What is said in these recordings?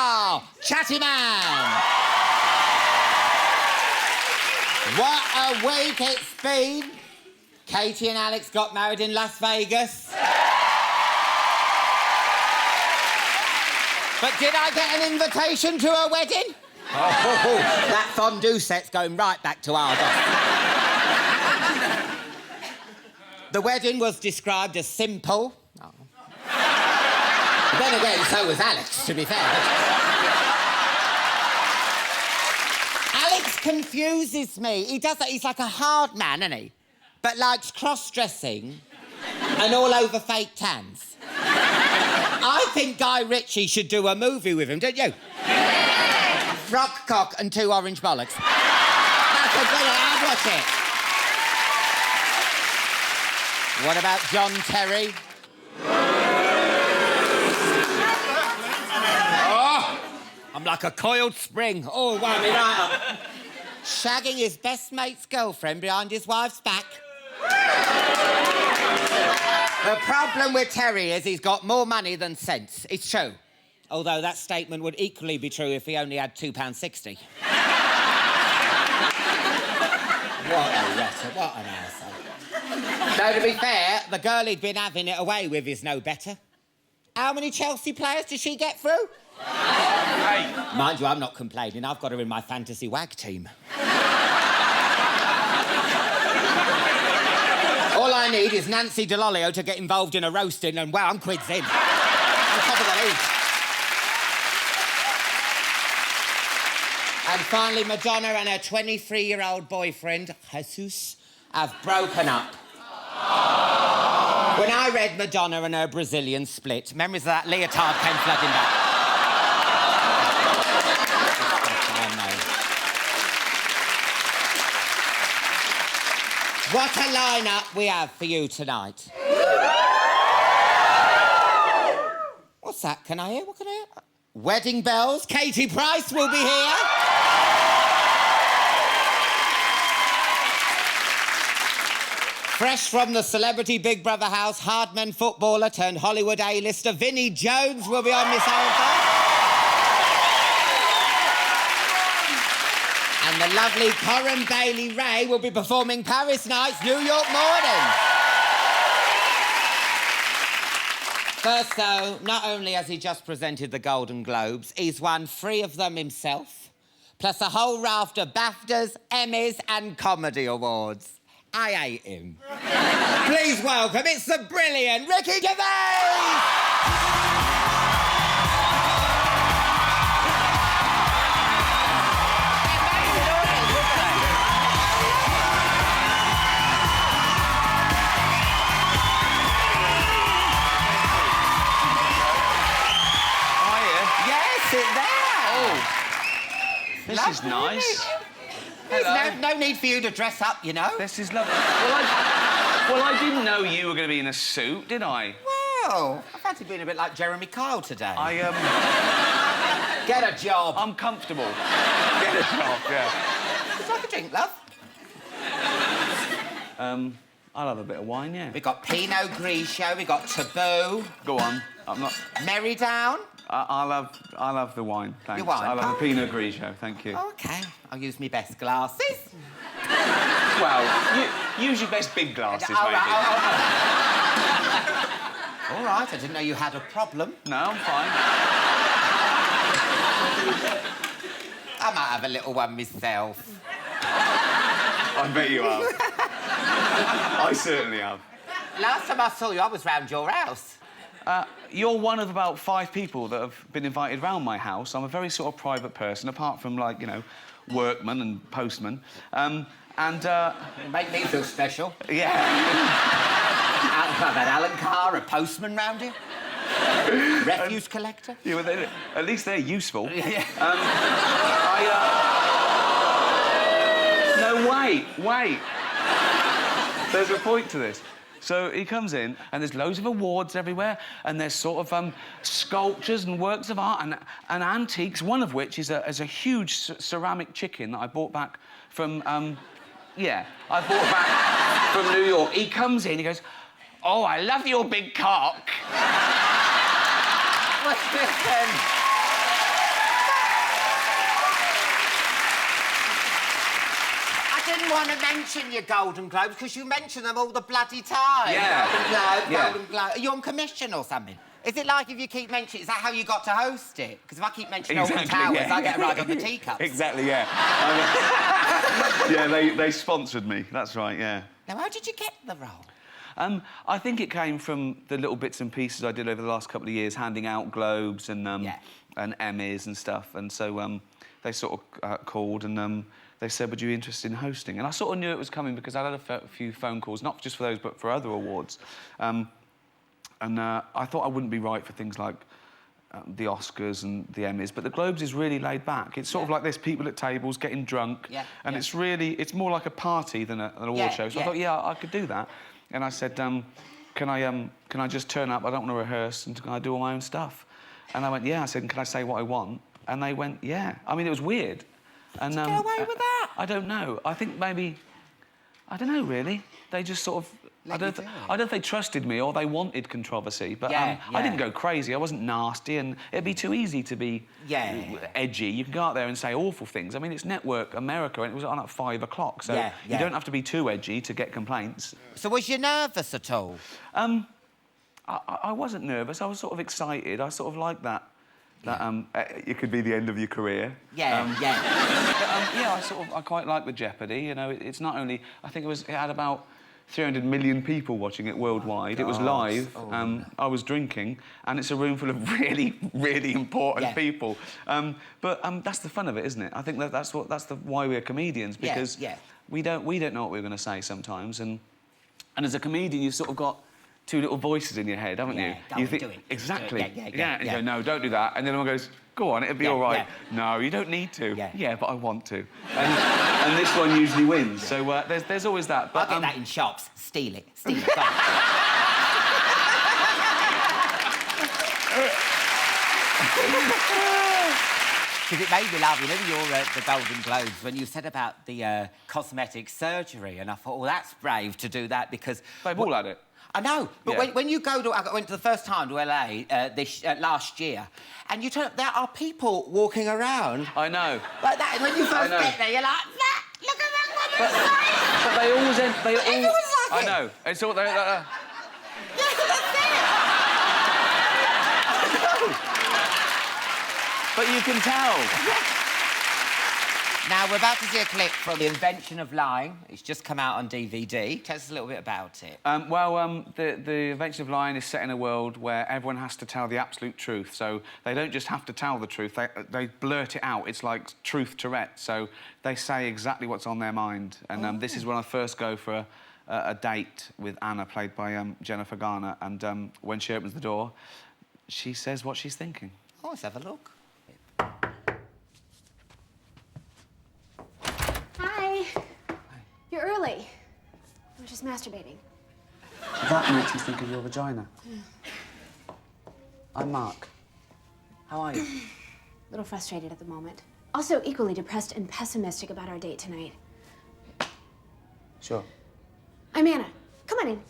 star, Chatty Man. What a week it's been. Katy and Alex got married in Las Vegas. But did I get an invitation to her wedding? Oh, that fondue set's going right back to Argos. The wedding was described as simple. Oh. But then again, so was Alex, to be fair. Alex confuses me. He does that. He's like a hard man, isn't he? But likes cross-dressing and all over fake tans. I think Guy Ritchie should do a movie with him, don't you? Frock cock and 2 orange bollocks. That's a good one. I'd watch it. What about John Terry? Oh, I'm like a coiled spring. Oh, wow, me right up. Shagging his best mate's girlfriend behind his wife's back. The problem with Terry is he's got more money than sense. It's true. Although that statement would equally be true if he only had £2.60. What a letter, what an arsehole. Though, to be fair, the girl he'd been having it away with is no better. How many Chelsea players does she get through? Hey. Mind you, I'm not complaining. I've got her in my fantasy wag team. All I need is Nancy DeLolio to get involved in a roasting and, well, I'm quids in. On top of the league. And finally, Madonna and her 23-year-old boyfriend, Jesus, have broken up. When I read Madonna and her Brazilian split, memories of that leotard came flooding back. What a lineup we have for you tonight. What's that? Can I hear? What can I hear? Wedding bells. Katy Price will be here. Fresh from the celebrity Big Brother house, hardman footballer turned Hollywood A-lister Vinnie Jones will be on this sofa. And the lovely Coram Bailey Ray will be performing Paris Nights, New York Morning. First, though, not only has he just presented the Golden Globes, he's won 3 of them himself, plus a whole raft of BAFTAs, Emmys and comedy awards. I hate him. Please welcome, it's the brilliant Ricky Gervais! This is nice. There's no need for you to dress up, you know. This is lovely. Well, I didn't know you were going to be in a suit, did I? Well, I fancy being a bit like Jeremy Kyle today. Get a job. I'm comfortable. Get a job, yeah. Would you like a drink, love? I'll have a bit of wine, yeah. We've got Pinot Grigio, we've got Taboo. Go on. I'm not... Merrydown. I'll have the wine, thanks. Your wine? I'll have the Pinot Grigio, thank you. OK. I'll use my best glasses. Well, use your best big glasses, maybe. All right, I didn't know you had a problem. No, I'm fine. I might have a little one myself. I bet you have. I certainly have. Last time I saw you, I was round your house. You're one of about 5 people that have been invited round my house. I'm a very sort of private person, apart from, like, you know, workman and postman. You make me feel special. Yeah. I've had Alan Carr, a postman round here. Refuse collector. Yeah, well, at least they're useful. Yeah. No, wait. There's a point to this. So he comes in, and there's loads of awards everywhere, and there's sort of sculptures and works of art and antiques, one of which is a huge ceramic chicken that I bought back from, I bought back from New York. He comes in, he goes, "Oh, I love your big cock." What's this then? want to mention your Golden Globes because you mention them all the bloody time. Yeah. Golden Globe, Yeah. Golden Globe. Are you on commission or something? Is it like if you keep mentioning... Is that how you got to host it? Because if I keep mentioning Alton Towers, yeah. I get a ride on the teacups. Exactly, yeah. Yeah, they sponsored me. That's right, yeah. Now, how did you get the role? I think it came from the little bits and pieces I did over the last couple of years, handing out Globes and Emmys and stuff. And so they sort of called and they said, would you be interested in hosting? And I sort of knew it was coming because I had a few phone calls, not just for those, but for other awards. And I thought I wouldn't be right for things like the Oscars and the Emmys, but the Globes is really laid back. It's sort of like this, people at tables getting drunk, and it's more like a party than an award show. So I thought, yeah, I could do that. And I said, can I just turn up? I don't want to rehearse, and can I do all my own stuff? And I went, yeah. I said, can I say what I want? And they went, yeah. I mean, it was weird. And get away with that? I don't know. I think maybe, I don't know really. They just sort of. I don't know if they trusted me or they wanted controversy, but I didn't go crazy. I wasn't nasty, and it'd be too easy to be edgy. You can go out there and say awful things. I mean, it's Network America, and it was on at 5 o'clock, so you don't have to be too edgy to get complaints. So was you nervous at all? I wasn't nervous. I was sort of excited. I sort of liked that. It could be the end of your career. I quite like the Jeopardy. You know, it's not only. I think it had about 300 million people watching it worldwide. It was live. I was drinking, and it's a room full of really, really important people. But that's the fun of it, isn't it? I think that's why we're comedians, because we don't know what we're going to say sometimes, and as a comedian, you've sort of got two little voices in your head, haven't you? You think, do it. exactly. And you go, no, don't do that. And then one goes, go on, it'll be all right. No, you don't need to. Yeah, but I want to. And this one usually wins. So there's always that. But I'll get that in shops. Steal it. Steal it. Because it made me laugh. You know, the Golden Globes, when you said about the cosmetic surgery, and I thought, well, that's brave to do that because... They've all had it. I know, but when you go to... I went to the first time to LA last year, and you turn up, there are people walking around... I know. Like that, when you first get there, you're like, look at that woman's face! But they always... Everyone's like I know. It's all... Yeah, But you can tell. Now, we're about to see a clip from The Invention of Lying. It's just come out on DVD. Tell us a little bit about it. The Invention of Lying is set in a world where everyone has to tell the absolute truth. So they don't just have to tell the truth, they blurt it out. It's like truth Tourette. So they say exactly what's on their mind. And this is when I first go for a date with Anna, played by Jennifer Garner. And when she opens the door, she says what she's thinking. Oh, let's have a look. Hi. You're early. I was just masturbating. That makes you think of your vagina. I'm Mark. How are you? A little frustrated at the moment. Also equally depressed and pessimistic about our date tonight. Sure. I'm Anna. Come on in.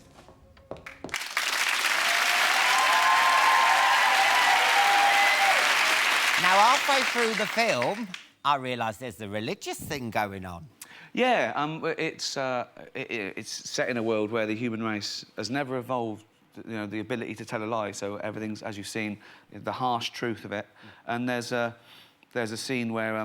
Now, halfway through the film, I realise there's a religious thing going on. Yeah, it's set in a world where the human race has never evolved, you know, the ability to tell a lie. So everything's, as you've seen, the harsh truth of it. And there's a scene where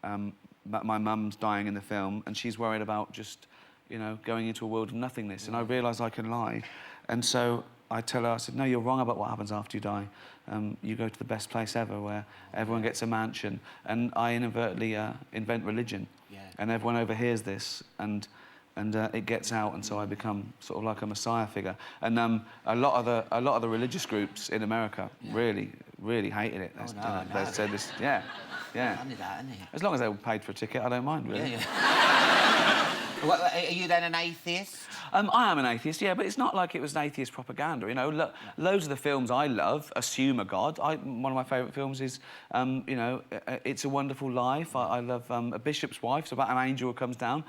my mum's dying in the film, and she's worried about just, you know, going into a world of nothingness. And I realise I can lie, and so I tell her, I said, no, you're wrong about what happens after you die. You go to the best place ever, where everyone gets a mansion. And I inadvertently invent religion. And everyone overhears this, and it gets out, and so I become sort of like a messiah figure. And a lot of the religious groups in America really hated it. They said this, yeah. Funny that, isn't it? As long as they were paid for a ticket, I don't mind, really. Well, are you then an atheist? I am an atheist, yeah, but it's not like it was an atheist propaganda. You know, loads of the films I love assume a god. One of my favourite films is, you know, It's a Wonderful Life. I love A Bishop's Wife. It's about an angel who comes down.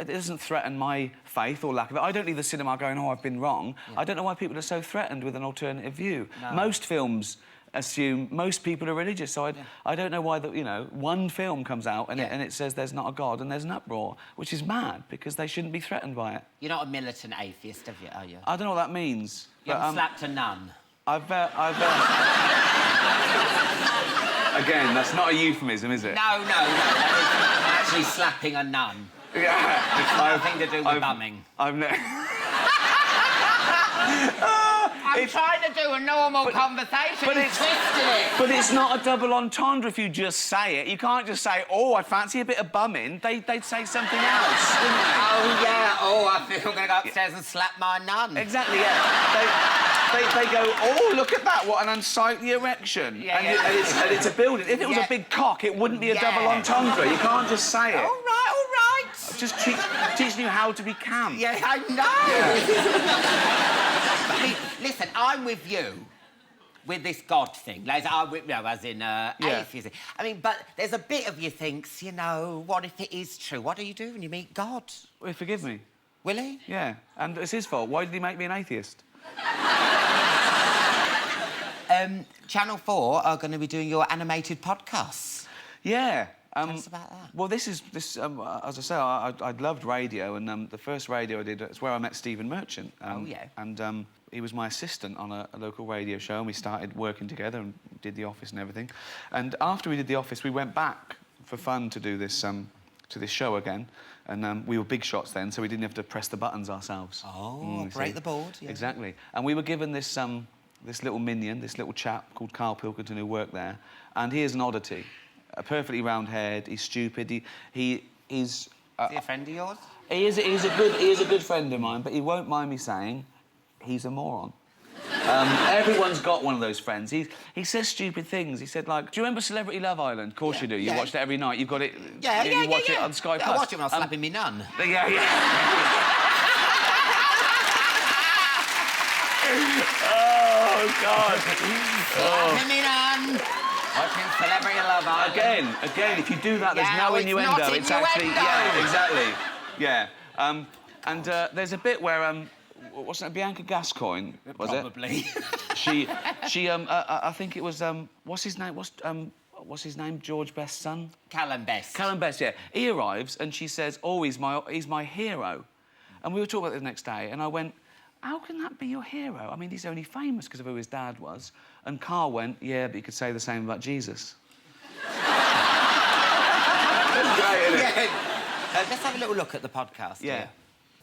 It doesn't threaten my faith or lack of it. I don't leave the cinema going, oh, I've been wrong. I don't know why people are so threatened with an alternative view. No. Most films assume most people are religious, so I don't know why one film comes out and it says there's not a God and there's an uproar, which is mad because they shouldn't be threatened by it. You're not a militant atheist, are you? I don't know what that means. You haven't slapped a nun. Again, that's not a euphemism, is it? No. Actually slapping a nun. Yeah. It's nothing to do with bumming. I'm trying to do a normal conversation. But it's twisted it. But it's not a double entendre if you just say it. You can't just say, "Oh, I fancy a bit of bumming." They'd say something else, wouldn't they? Oh yeah. Oh, I think I'm going to go upstairs and slap my nun. Exactly. Yeah. They go, "Oh, look at that! What an unsightly erection!" Yeah, and it's a building. If it was a big cock, it wouldn't be a double entendre. You can't just say it. All right. Just teaching you how to be camp. Yeah, I know. Yeah. I mean, listen, I'm with you with this God thing. Like, as in atheism. I mean, but there's a bit of you thinks, what if it is true? What do you do when you meet God? Will he forgive me? Will he? Yeah, and it's his fault. Why did he make me an atheist? Channel 4 are going to be doing your animated podcasts. Yeah. Tell us about that. Well, as I say, I'd loved radio, and the first radio I did, it's where I met Stephen Merchant. And he was my assistant on a local radio show, and we started working together and did The Office and everything. And after we did The Office, we went back for fun to do this show again. And we were big shots then, so we didn't have to press the buttons ourselves. Oh, break the board. Yeah. Exactly. And we were given this little minion, this little chap called Carl Pilkington who worked there, and he is an oddity. A perfectly round head. He's stupid. He's. Is he a friend of yours? He is a good friend of mine, but he won't mind me saying he's a moron. Everyone's got one of those friends. He says stupid things. He said, like, do you remember Celebrity Love Island? Of course you do. You watched it every night. You've got it. You watch it on Sky Plus. I watch it when I was slapping me nun. Yeah. Oh God. Slapping me nun. Watching Celebrity Love Island. Again, if you do that, there's no innuendo. It's actually, exactly. Yeah. And there's a bit where wasn't it Bianca Gascoigne? Was Probably. She. I think it was what's his name? What's his name? George Best's son. Callum Best. Callum Best. Yeah. He arrives and she says, "Oh, he's my hero," and we were talking about it the next day, and I went, "How can that be your hero? I mean, he's only famous because of who his dad was." And Carl went, "Yeah, but you could say the same about Jesus." That's great, isn't it? Let's have a little look at the podcast. Yeah.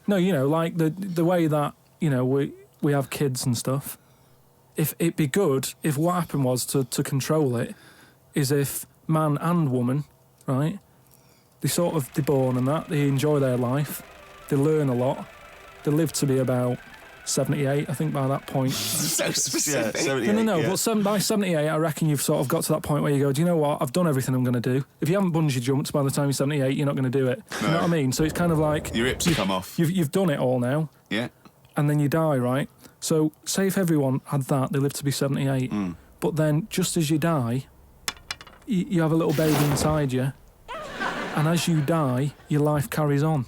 No, like the way that, we have kids and stuff. If it'd be good if what happened was to control it is if man and woman, right, they're born and that, they enjoy their life, they learn a lot, they live to be about 78, I think, by that point. So specific. Yeah, 78, no. Yeah. But by 78, I reckon you've sort of got to that point where you go, do you know what? I've done everything I'm going to do. If you haven't bungee jumped by the time you're 78, you're not going to do it. No. You know what I mean? So it's kind of like... Your hips come off. You've done it all now. Yeah. And then you die, right? So say if everyone had that, they live to be 78. But then just as you die, you have a little baby inside you. And as you die, your life carries on.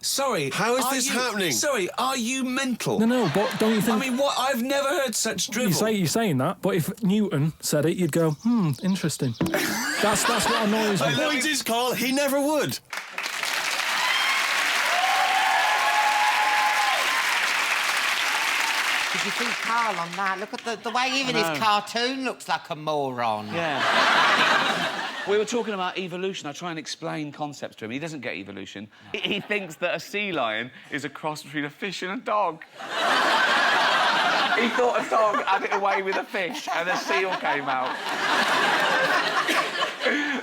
Sorry, how is this happening? Sorry, are you mental? No, but don't you think... I mean, what? I've never heard such drivel. You're saying that, but if Newton said it, you'd go, interesting. That's what annoys me. I know it is, Carl. He never would. Did you see Carl on that? Look at the way even his cartoon looks like a moron. Yeah. We were talking about evolution. I try and explain concepts to him. He doesn't get evolution. He thinks that a sea lion is a cross between a fish and a dog. He thought a dog had it away with a fish and a seal came out.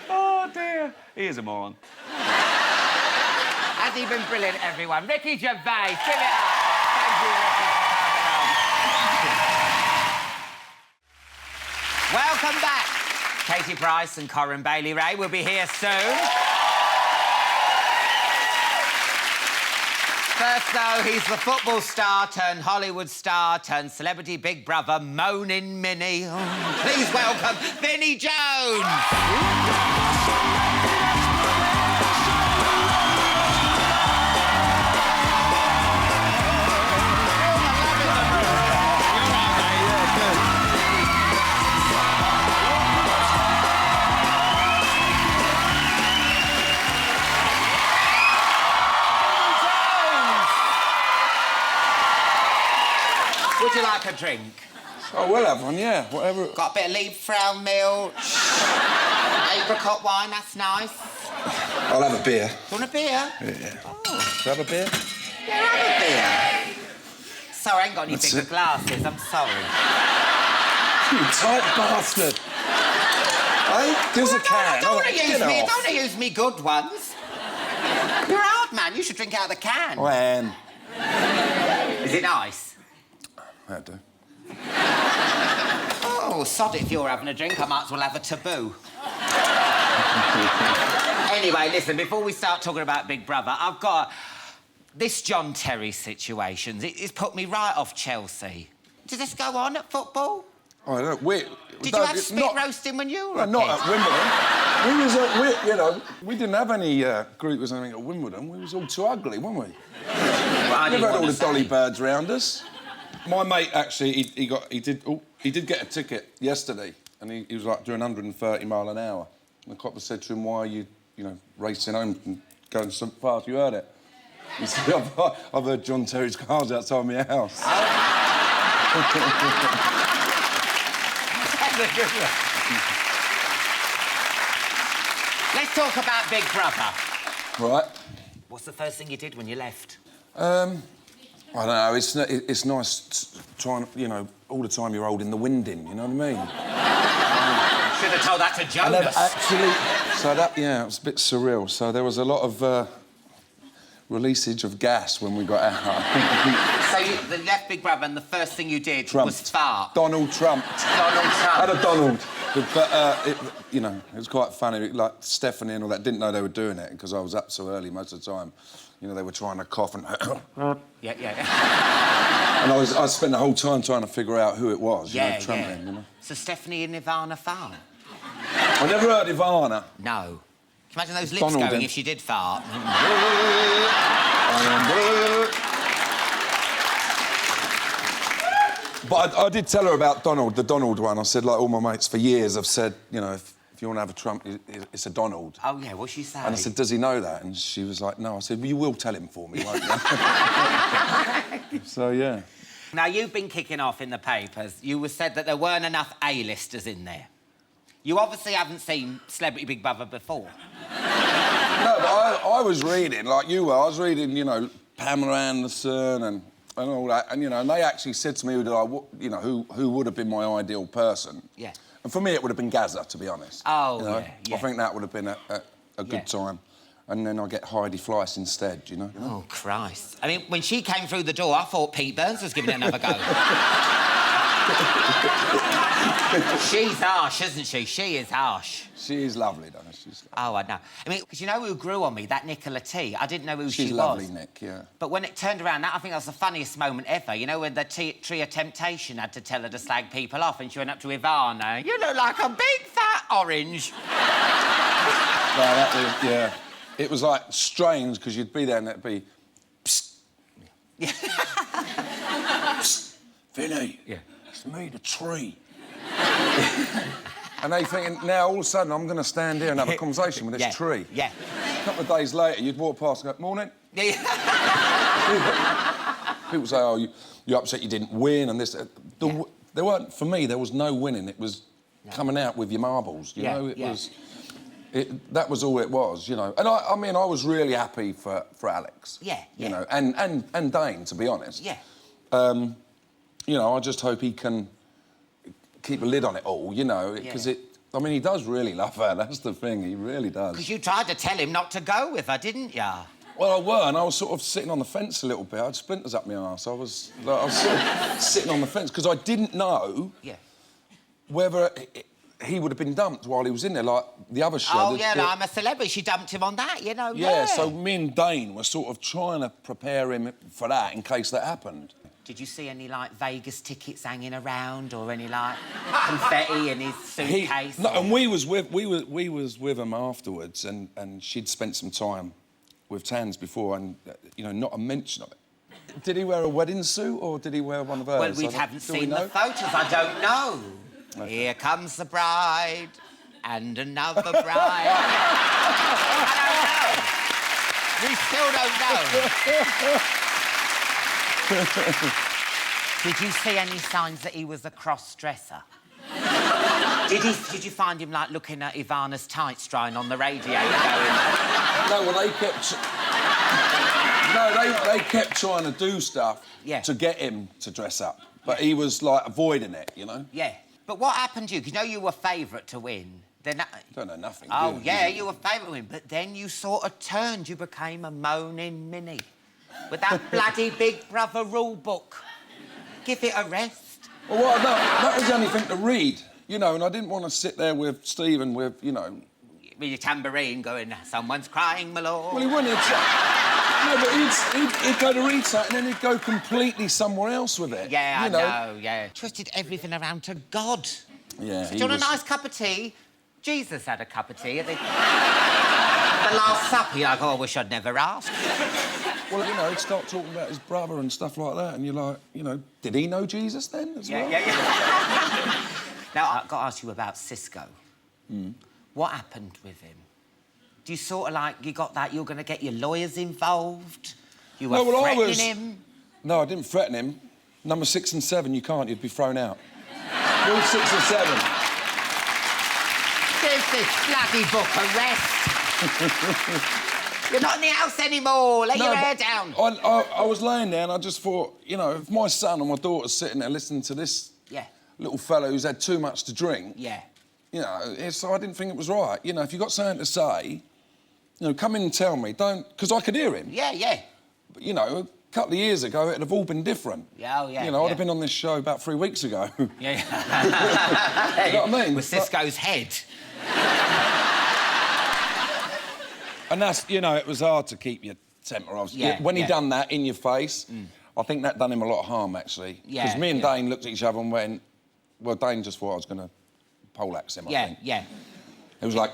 Oh, dear. He is a moron. Has he been brilliant, everyone? Ricky Gervais, fill it up. Thank you, Ricky, for coming on. Welcome back. Katy Price and Corinne Bailey-Rae will be here soon. First, though, he's the football star turned Hollywood star turned celebrity Big Brother moaning Minnie. Oh, please welcome Vinnie Jones. like a drink? Oh, we'll have one, yeah. Whatever. Got a bit of Liebfrau milk. Apricot wine, that's nice. I'll have a beer. You want a beer? Yeah. Oh. Do you have a beer? Yeah, have a beer. Sorry, I ain't got any bigger glasses, I'm sorry. You tight bastard. Hey, give us a can. Don't want to use me good ones. You're a hard man, you should drink out of the can. I am. Is it nice? I do. Oh, sod it, if you're having a drink, I might as well have a taboo. Anyway, listen, before we start talking about Big Brother, I've got this John Terry situation. It's put me right off Chelsea. Did this go on at football? I don't know. Did you have spit roasting when you were a not kid? at Wimbledon. We was, you know, we didn't have any group or anything at Wimbledon. We was all too ugly, weren't we? Well, Never had all the dolly birds round us. My mate actually, he did get a ticket yesterday, and he was like doing 130 mile an hour. And the copper said to him, "Why are you racing home and going so fast? You heard it?" He said, "I've heard John Terry's cars outside my house." Let's talk about Big Brother. Right. What's the first thing you did when you left? I don't know. It's nice trying, all the time you're holding the wind in. You know what I mean? Should have told that to Jonas. It was a bit surreal. So there was a lot of releasage of gas when we got out. So you left Big Brother and the first thing you did was fart. Donald Trump. Donald Trump. Had a Donald. But, it was quite funny. Like, Stephanie and all that didn't know they were doing it because I was up so early most of the time. They were trying to cough and... Yeah. And I spent the whole time trying to figure out who it was, Trump then, So Stephanie and Ivana fart? I never heard Ivana. No. Can you imagine those lips Donald going then. if she did fart? But I did tell her about Donald, the Donald one. I said, like, all my mates for years have said, if you want to have a Trump, it's a Donald. Oh, yeah, what'd she say? And I said, does he know that? And she was like, no. I said, well, you will tell him for me, won't you? So, yeah. Now, you've been kicking off in the papers. You said that there weren't enough A-listers in there. You obviously haven't seen Celebrity Big Brother before. No, but I was reading, like you were, I was reading, Pamela Anderson and all that, and, and they actually said to me, who would have been my ideal person. Yeah. And for me, it would have been Gaza, to be honest. Oh, yeah. I think that would have been a good time. And then I get Heidi Fleiss instead, Oh, Christ. I mean, when she came through the door, I thought Pete Burns was giving it another go. She's harsh, isn't she? She is harsh. She is lovely, though. Oh, I know. I mean, because you know who grew on me? That Nicola T. I didn't know who she was. She's lovely, Nick, yeah. But when it turned around, I think that was the funniest moment ever. When the Tree of Temptation had to tell her to slag people off and she went up to Ivana. You look like a big fat orange. Yeah. It was, like, strange, because you'd be there and it'd be... Psst. Yeah. Psst. Vinny. Yeah. It's me, the tree. And they thinking, now, all of a sudden, I'm going to stand here and have a conversation with this tree. Yeah. A couple of days later, you'd walk past and go, morning. Yeah. People say, oh, you're upset you didn't win and this... There weren't... For me, there was no winning. It was coming out with your marbles, you know? It was... that was all it was, And I mean, I was really happy for Alex. Yeah. And Dane, to be honest. Yeah. I just hope he can keep a lid on it all, because I mean, he does really love her, that's the thing, he really does. Because you tried to tell him not to go with her, didn't you? Well, I were, and I was sort of sitting on the fence a little bit. I had splinters up my arse. I was sort of sitting on the fence, because I didn't know whether he would have been dumped while he was in there, like the other show. Oh, I'm a Celebrity. She dumped him on that, Yeah, so me and Dane were sort of trying to prepare him for that in case that happened. Did you see any, Vegas tickets hanging around or any, confetti in his suitcase? No, and we was with him afterwards, and she'd spent some time with Tans before, and, not a mention of it. Did he wear a wedding suit, or did he wear one of hers? Well, we haven't seen the photos. I don't know. Okay. Here comes the bride, and another bride. I don't know. We still don't know. Did you see any signs that he was a cross-dresser? Did you find him, like, looking at Ivana's tights drying on the radiator going... No, well, they kept... No, they kept trying to do stuff to get him to dress up. But he was, like, avoiding it, you know? Yeah. But what happened to you? 'Cause you know you were favourite to win. Then... Don't know nothing, Oh, do you? yeah, you were favourite to win. But then you sort of turned. You became a moaning Minnie. With that bloody Big Brother rule book. Give it a rest. Well, what, that was the only thing to read, you know, and I didn't want to sit there with Stephen with, you know... With your tambourine going, someone's crying, my lord. Well, he wouldn't. No, but he'd go to read something and then he'd go completely somewhere else with it. Yeah, I know, yeah. Twisted everything around to God. Yeah, so do you want a nice cup of tea? Jesus had a cup of tea at the Last Supper. You're like, oh, I wish I'd never asked. Well, you know, he'd start talking about his brother and stuff like that, and you're like, you know, did he know Jesus then as well? Yeah. Now, I've got to ask you about Cisco. What happened with him? Do you sort of like, you got that, you're going to get your lawyers involved? You were threatening him? No, I didn't threaten him. Number 6 and 7, you can't, you'd be thrown out. Rule 6 and 7. Give this bloody book a rest. You're not in the house anymore. Lay your hair down. I was laying there and I just thought, you know, if my son or my daughter's sitting there listening to this little fellow who's had too much to drink, you know, so I didn't think it was right. You know, if you've got something to say, you know, come in and tell me. Don't... Because I could hear him. Yeah. But, you know, a couple of years ago, it'd have all been different. Yeah, You know, I'd have been on this show about 3 weeks ago. Yeah. You know what I mean? With Cisco's head. And that's, you know, it was hard to keep your temper off. When he done that in your face, I think that done him a lot of harm, actually. Because me and Dane looked at each other and went... Well, Dane just thought I was going to poleaxe him, I think. Yeah. It was like,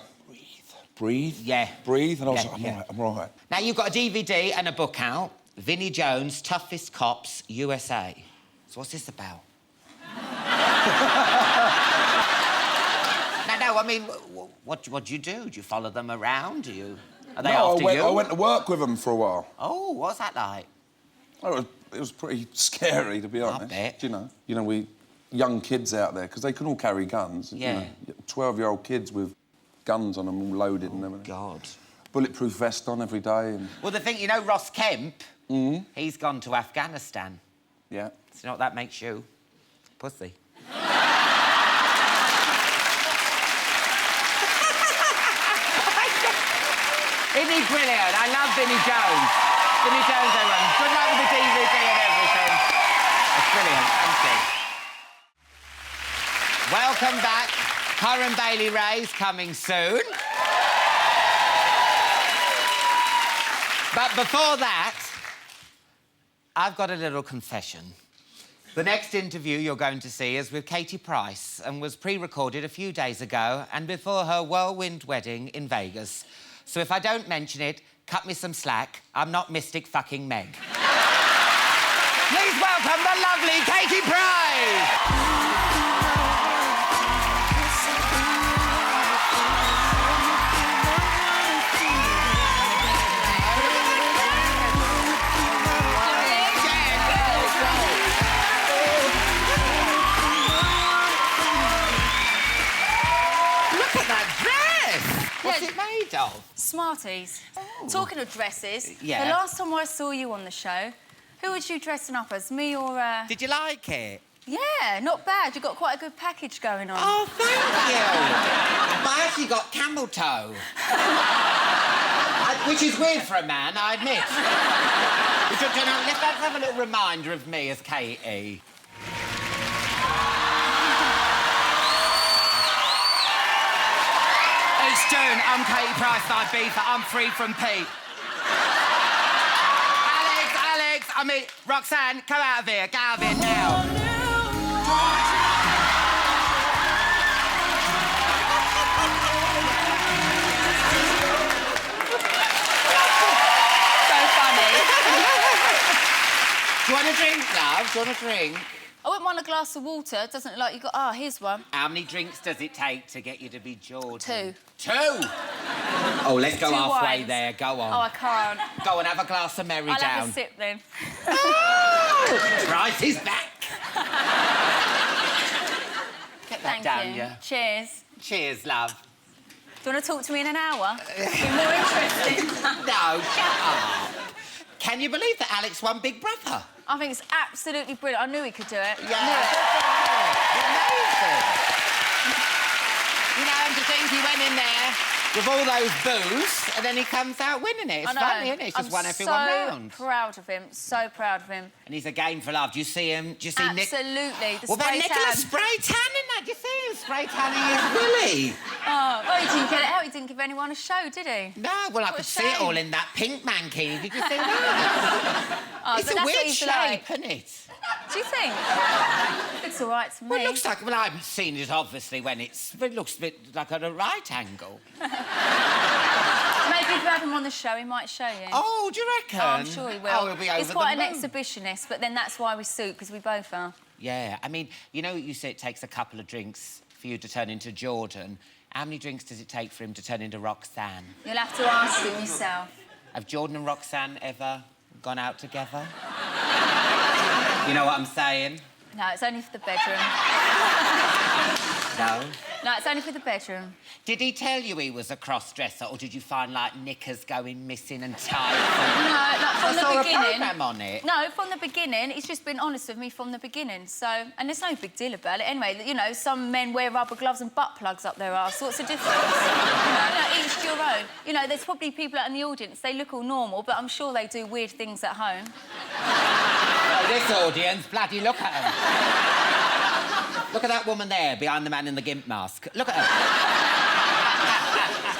breathe. Yeah. Breathe. And I was like, I'm right. Now, you've got a DVD and a book out. Vinnie Jones' Toughest Cops, USA. So what's this about? No, I mean, what do you do? Do you follow them around? Are they after you? I went to work with them for a while. Oh, what's that like? Oh, it was pretty scary, to be honest. I bet. You know, we young kids out there, because they can all carry guns. Yeah. You know, 12-year-old kids with guns on them, all loaded and everything. God. Bulletproof vest on every day. And... Well, the thing, you know, Ross Kemp, he's gone to Afghanistan. Yeah. So you know what that makes you? Pussy. Isn't he brilliant? I love Vinnie Jones. Vinnie Jones, everyone. Good luck with the DVD and everything. It's brilliant, thank you. Welcome back. Curran Bailey Ray's coming soon. But before that, I've got a little confession. The next interview you're going to see is with Katy Price and was pre-recorded a few days ago and before her whirlwind wedding in Vegas. So if I don't mention it, cut me some slack. I'm not Mystic fucking Meg. Please welcome the lovely Katy Price! Look at that dress! What's it made of? Smarties. Oh. Talking of dresses, the Yeah. last time I saw you on the show, who was you dressing up as, me or... Did you like it? Yeah, not bad. You got quite a good package going on. Oh, thank you. I actually got camel toe. Which is weird for a man, I admit. Let's have a little reminder of me as Katy. It's June. I'm Katy Price, I beef. I'm free from Pete. Alex, I mean, Roxanne, come out of here. Get out of here now. Do you want a drink, love? Do you want a drink? I wouldn't want a glass of water. It doesn't look like you got... Ah, here's one. How many drinks does it take to get you to be Jordan? 2. 2? Oh, let's go 2 halfway wines. there. Go on. Oh, I can't. Go on, have a glass of Mary I'll down. have a sip then. Oh! Price is back. Get that Thank down, you. yeah. Cheers. Cheers, love. Do you want to talk to me in an hour? Be more interesting. No, shut up. Can you believe that Alex won Big Brother? I think it's absolutely brilliant. I knew he could do it. Yeah. Knew it. Amazing. You know, and to think he went in there with all those boos and then he comes out winning it. It's I know. funny, isn't it? It's just won everyone round. So proud of him. So proud of him. And he's a game for love. Do you see him? Do you see Nick? Absolutely. The What about spray Nicholas tan. spray tanning that? Do you see him spray tanning his willy? Oh, well, he didn't get it out. He didn't give anyone a show, did he? No, well, I What a could see it shame. all in that pink mankini. Did you see that? Oh, It's but a that's weird what he's shape, like. isn't it? Do you think? Looks all right to me. Well, it looks like... Well, I've seen it, obviously, when it's... It looks a bit like at a right angle. Maybe if you have him on the show, he might show you. Oh, do you reckon? Oh, I'm sure he will. Oh, he'll be over He's quite the an moon. exhibitionist, but then that's why we suit, because we both are. Yeah, I mean, you know, you say it takes a couple of drinks for you to turn into Jordan. How many drinks does it take for him to turn into Roxanne? You'll have to ask him yourself. Have Jordan and Roxanne ever gone out together? You know what I'm saying? No, it's only for the bedroom. No? No, it's only for the bedroom. Did he tell you he was a cross-dresser, or did you find, like, knickers going missing and tight? No, like from I saw the a beginning. programme on it. No, from the beginning. He's just been honest with me from the beginning. So, and there's no big deal about it. Anyway, you know, some men wear rubber gloves and butt plugs up their arse. What's the difference? Each to your own. You know, there's probably people out in the audience, they look all normal, but I'm sure they do weird things at home. Oh, this audience, bloody look at them. Look at that woman there, behind the man in the gimp mask. Look at her.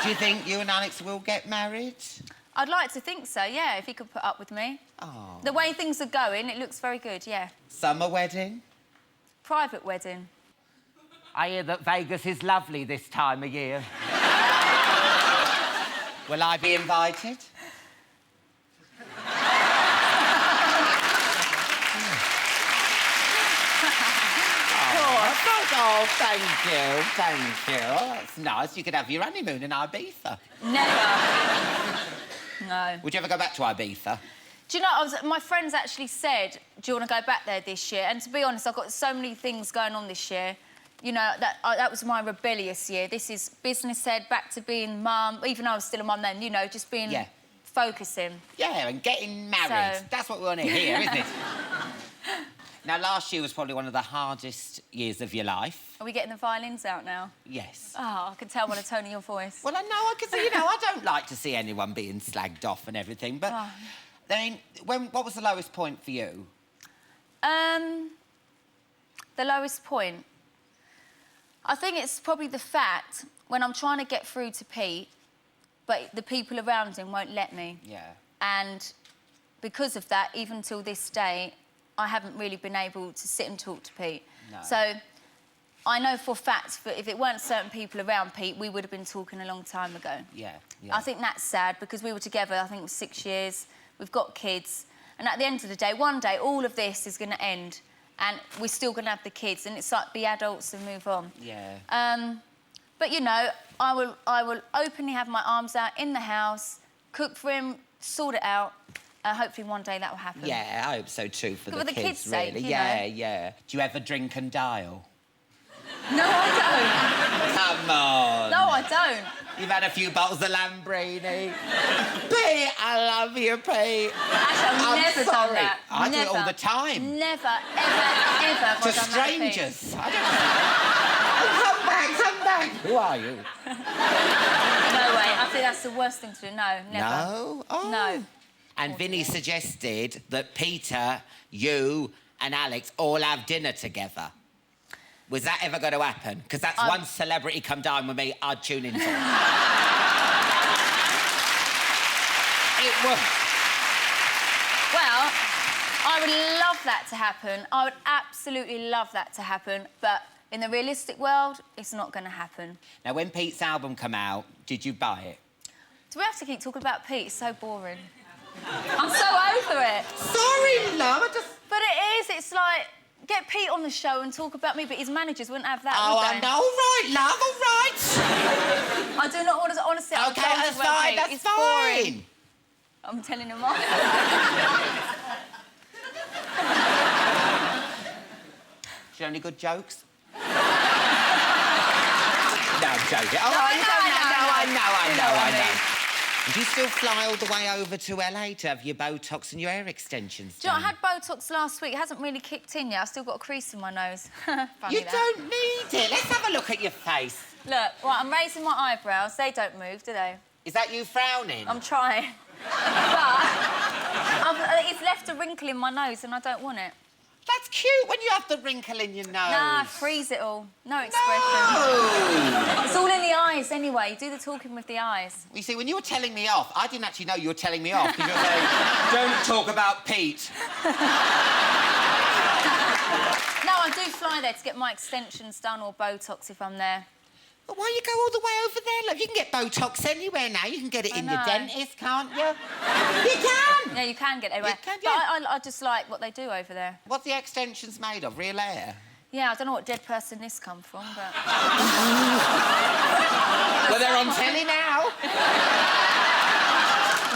Do you think you and Alex will get married? I'd like to think so, yeah, if he could put up with me. Oh. The way things are going, it looks very good, yeah. Summer wedding? Private wedding. I hear that Vegas is lovely this time of year. Will I be invited? Oh, thank you, thank you. Oh, that's nice. You could have your honeymoon in Ibiza. Never. No. Would you ever go back to Ibiza? Do you know, my friends actually said, do you want to go back there this year? And to be honest, I've got so many things going on this year. You know, that was my rebellious year. This is business head, back to being mum, even though I was still a mum then, you know, just being... Yeah. Focusing. Yeah, and getting married. So- That's what we want to hear, isn't it? Now, last year was probably one of the hardest years of your life. Are we getting the violins out now? Yes. Oh, I can tell by the tone of your voice. Well, I know, because, you know, I don't like to see anyone being slagged off and everything, but... Oh. I mean, what was the lowest point for you? The lowest point? I think it's probably the fact when I'm trying to get through to Pete, but the people around him won't let me. Yeah. And because of that, even till this day, I haven't really been able to sit and talk to Pete. No. So I know for a fact that if it weren't certain people around Pete, we would have been talking a long time ago. Yeah, yeah. I think that's sad because we were together, I think it was 6 years. We've got kids. And at the end of the day, one day, all of this is going to end and we're still going to have the kids and it's like be adults and move on. Yeah. But, you know, I will openly have my arms out in the house, cook for him, sort it out. Hopefully one day that will happen. Yeah, I hope so too for For the the kids, kids' sake, really. you Yeah, know. yeah. Do you ever drink and dial? No, I Come on. don't. No, I don't. You've had a few bottles of Lambrini. Pete, I love you, Pete. Actually, I've I'm never sorry. done that. I do it Never. all the time. Never, ever, ever have To I done that to Pete. strangers. I don't know. Come back, come back. Who are you? No way. I think that's the worst thing to do. No, never. No? Oh. No. And Vinny suggested that Peter, you and Alex all have dinner together. Was that ever going to happen? Because that's one celebrity come dine with me I'd tune in for. It was. Well, I would love that to happen. I would absolutely love that to happen. But in the realistic world, it's not going to happen. Now, when Pete's album come out, did you buy it? Do we have to keep talking about Pete? It's so boring. I'm so over it. Sorry, love, I just... But it is. It's like, get Pete on the show and talk about me, but his managers wouldn't have that, Oh, would I they? know, all right, love, all right. I do not want to, honestly, OK, that's fine, that's it's fine. boring. I'm telling him off. you know any good jokes? No, I'm joking. Oh, I know. Do you still fly all the way over to LA to have your Botox and your hair extensions Do you know, done? I had Botox last week. It hasn't really kicked in yet. I've still got a crease in my nose. Funny You that. don't need it. Let's have a look at your face. Look, right, I'm raising my eyebrows. They don't move, do they? Is that you frowning? I'm trying. But it's left a wrinkle in my nose and I don't want it. That's cute when you have the wrinkle in your nose. Nah, freeze it all. No expression. No. It's all in the eyes anyway. You do the talking with the eyes. You see, when you were telling me off, I didn't actually know you were telling me off because you were saying, don't talk about Pete. No, I do fly there to get my extensions done or Botox if I'm there. But why you go all the way over there? Look, you can get Botox anywhere now. You can get it in the dentist, can't you? You can! Yeah, you can get it anywhere. You can, yeah. But I just like what they do over there. What's the extensions made of? Real hair? Yeah, I don't know what dead person this come from, but... Well, they're on telly now.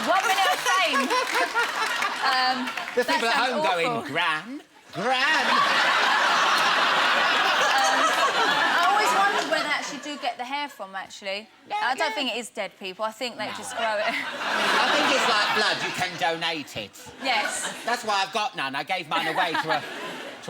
1 minute of fame. There's people at home awful. going, Gran? Gran? I always wondered where they actually do get the hair from, actually. I don't think it is dead people. I think they just grow it. I think it's like blood. You can donate it. Yes. That's why I've got none. I gave mine away to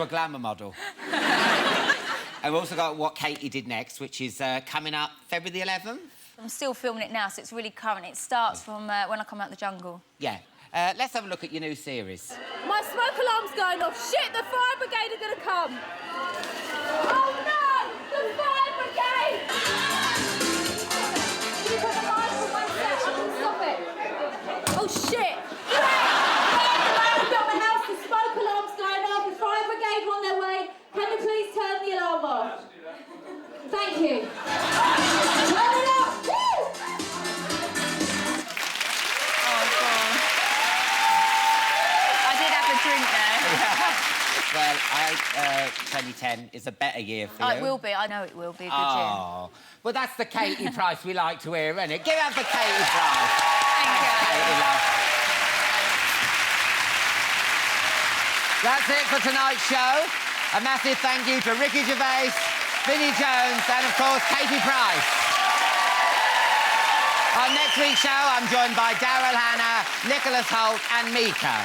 a glamour model. And we've also got what Katy did next, which is coming up February the 11th. I'm still filming it now, so it's really current. It starts from when I come out the jungle. Yeah. Let's have a look at your new series. My smoke alarm's going off. Shit, the fire brigade are going to come. Oh, no! The fire brigade! Can you put the lights on my set? I can stop it. Oh, shit! Around the house, the smoke alarm's going off. The fire brigade are on their way. Can you please turn the alarm off? Thank you. Turn it off! Woo! Drink there. Well, I hope 2010 is a better year for you. It will be. I know it will be a good year. Oh, well, that's the Katy Price we like to hear, isn't it? Give us the Katy Price. Thank you. Katy, love. That's it for tonight's show. A massive thank you to Ricky Gervais, Vinnie Jones, and, of course, Katy Price. On next week's show, I'm joined by Daryl Hannah, Nicholas Hoult, and Mika.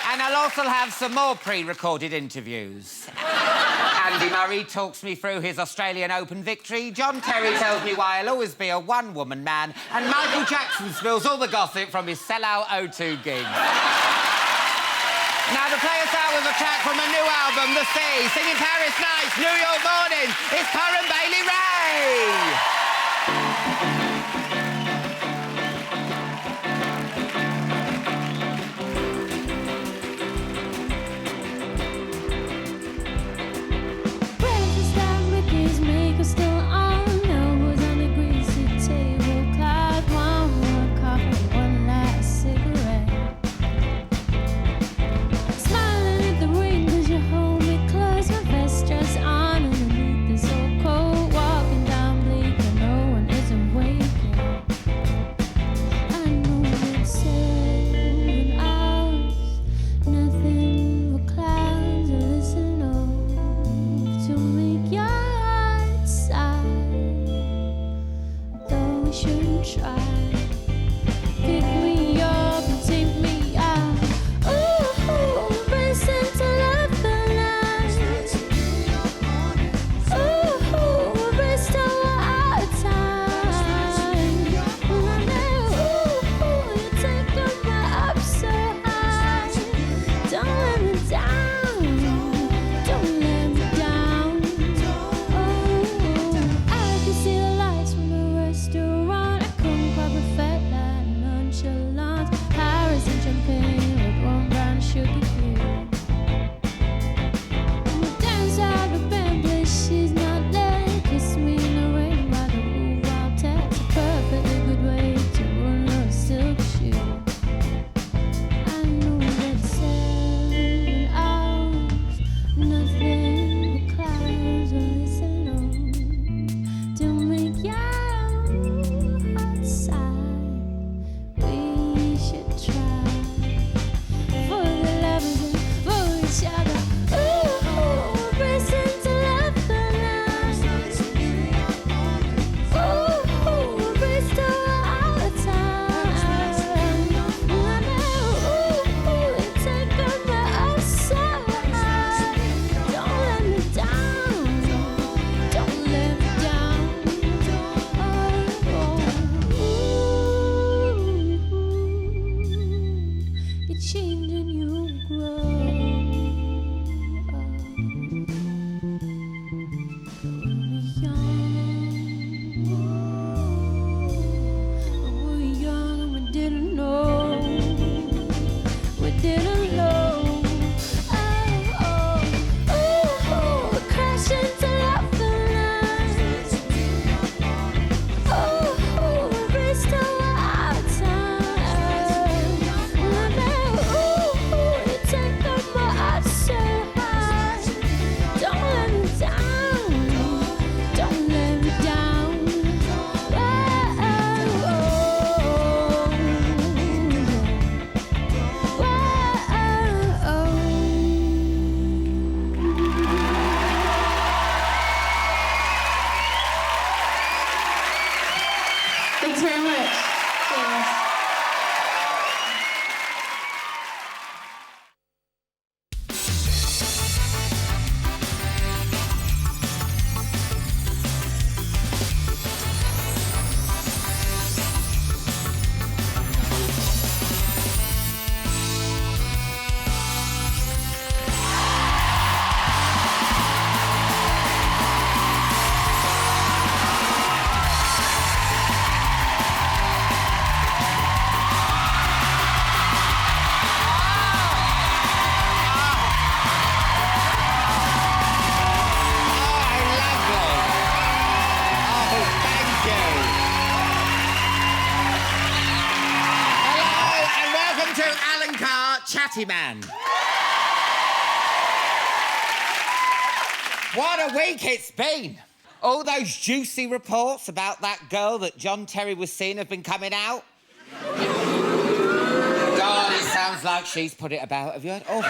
And I'll also have some more pre-recorded interviews. Andy Murray talks me through his Australian Open victory. John Terry tells me why I'll always be a one-woman man. And Michael Jackson spills all the gossip from his sellout O2 gig. Now, to play us out with a track from a new album, The Sea, singing Paris Nights, New York Morning, it's Corinne Bailey Rae. Grab a Thanks very much. Cheers. Alan Carr, Chatty Man. What a week it's been. All those juicy reports about that girl that John Terry was seeing have been coming out. God, it sounds like she's put it about. Have you heard? Oh.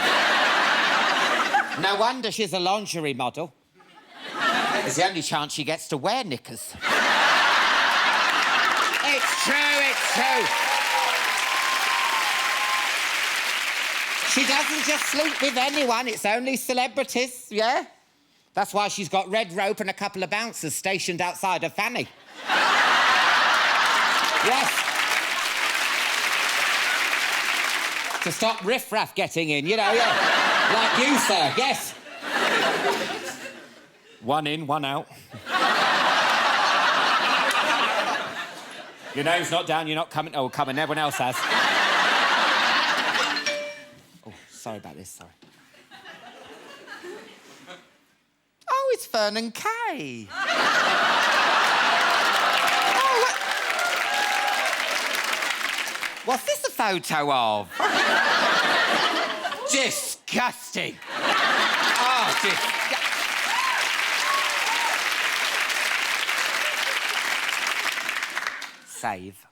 No wonder she's a lingerie model. It's the only chance she gets to wear knickers. It's true, it's true. She doesn't just sleep with anyone, it's only celebrities, yeah? That's why she's got red rope and a couple of bouncers stationed outside her fanny. Yes. To stop riffraff getting in, you know, yeah. Like you, sir, yes. One in, one out. Your name's not down, you're not coming. Oh, coming, everyone else has. Oh, sorry about this, sorry. Oh, it's Vernon Kay. Oh, what's this a photo of? Disgusting. Oh, disgusting. Save.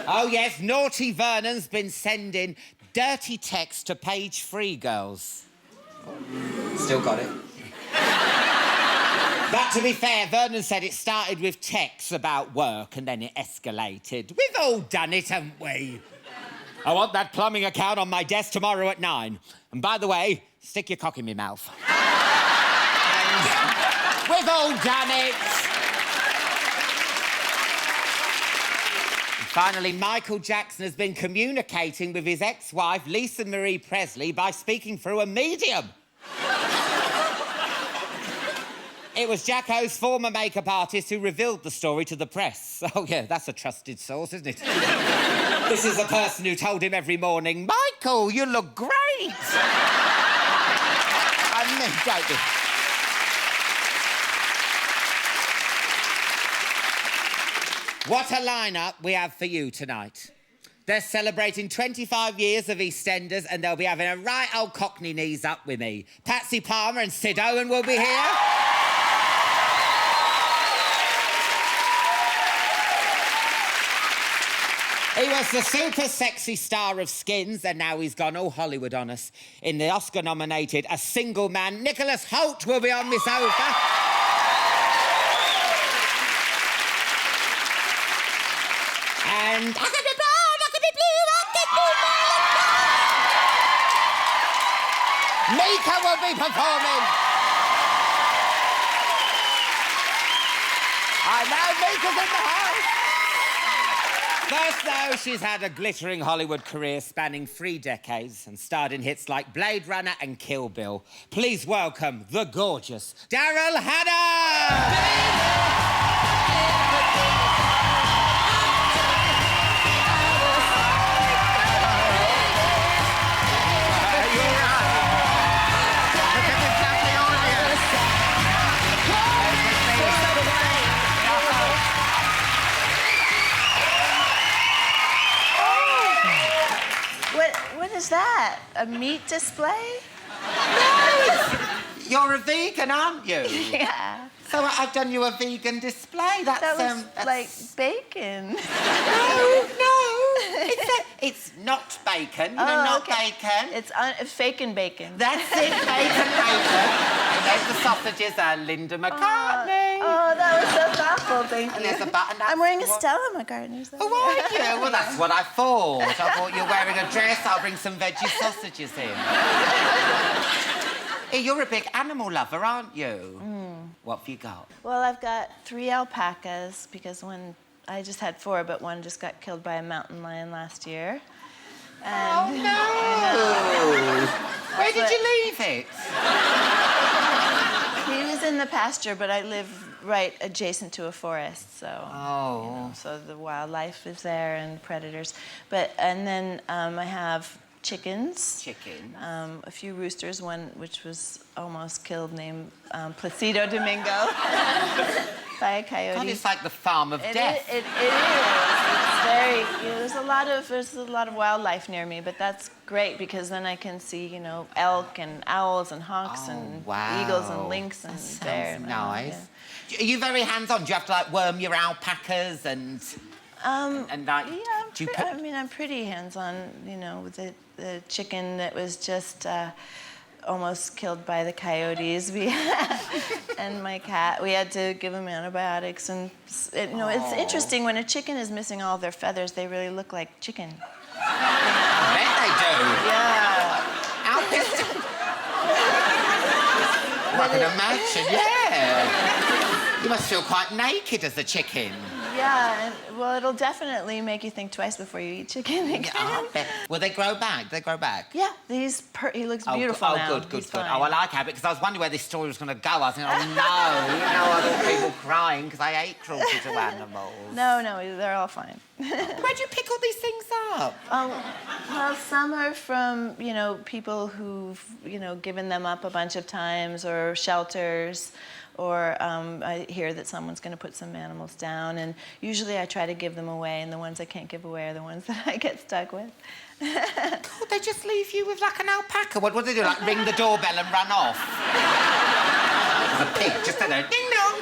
Oh, yes, naughty Vernon's been sending dirty texts to page 3 girls. Still got it. But to be fair, Vernon said it started with texts about work and then it escalated. We've all done it, haven't we? I want that plumbing account on my desk tomorrow at 9. And by the way, stick your cock in my mouth. And we've all done it. Finally, Michael Jackson has been communicating with his ex-wife, Lisa Marie Presley, by speaking through a medium. It was Jacko's former makeup artist who revealed the story to the press. Oh, yeah, that's a trusted source, isn't it? This is the person who told him every morning, Michael, you look great. I mean, don't be... What a lineup we have for you tonight. They're celebrating 25 years of EastEnders and they'll be having a right old cockney knees up with me. Patsy Palmer and Sid Owen will be here. He was the super sexy star of Skins and now he's gone all Hollywood on us. In the Oscar-nominated A Single Man, Nicholas Hoult will be on my sofa. And I could be brown, I could be blue, I could be Mika will be performing. I know Mika's in the house. First, though, she's had a glittering Hollywood career spanning 3 decades and starred in hits like Blade Runner and Kill Bill. Please welcome the gorgeous Daryl Hannah! What is that? A meat display? No! You're a vegan, aren't you? Yeah. So I've done you a vegan display. That was like bacon. No. It's not bacon, not bacon. It's faking bacon. That's it, bacon. And there's the sausages are Linda McCartney. Oh, that was so thoughtful, thank you. And there's a butternut. I'm wearing a Stella McCartney. Oh, are you? Well, that's what I thought. I thought you're wearing a dress, I'll bring some veggie sausages in. Hey, you're a big animal lover, aren't you? What have you got? Well, I've got 3 alpacas because I just had 4, but one just got killed by a mountain lion last year. And no! Where did you leave it? He was in the pasture, but I live right adjacent to a forest, so so the wildlife is there and predators. And then I have chickens. A few roosters, one which was almost killed, named Placido Domingo by a coyote. God, it's like the farm of death. It is. It's very. There's a lot of wildlife near me, but that's great because then I can see, elk and owls and hawks and eagles and lynx and bear. Sounds nice. Are you very hands-on? Do you have to worm your alpacas and like? Yeah, I'm pretty hands-on. With the chicken that was just almost killed by the coyotes. And my cat, we had to give him antibiotics. And it's interesting when a chicken is missing all their feathers, they really look like chicken. I bet they do. Yeah. I can imagine. Yeah. You must feel quite naked as a chicken. Yeah, well, it'll definitely make you think twice before you eat chicken again. Will they grow back? Yeah, he looks beautiful now. Good. Oh, I like it, because I was wondering where this story was going to go. I was thinking, oh, no. I thought people crying because I hate cruelty to animals. No, they're all fine. Where'd you pick all these things up? Well, some are from, people who've, given them up a bunch of times, or shelters. Or I hear that someone's going to put some animals down, and usually I try to give them away, and the ones I can't give away are the ones that I get stuck with. God, they just leave you with like an alpaca. What do they do? Like ring the doorbell and run off? A pig just in there. Ding dong.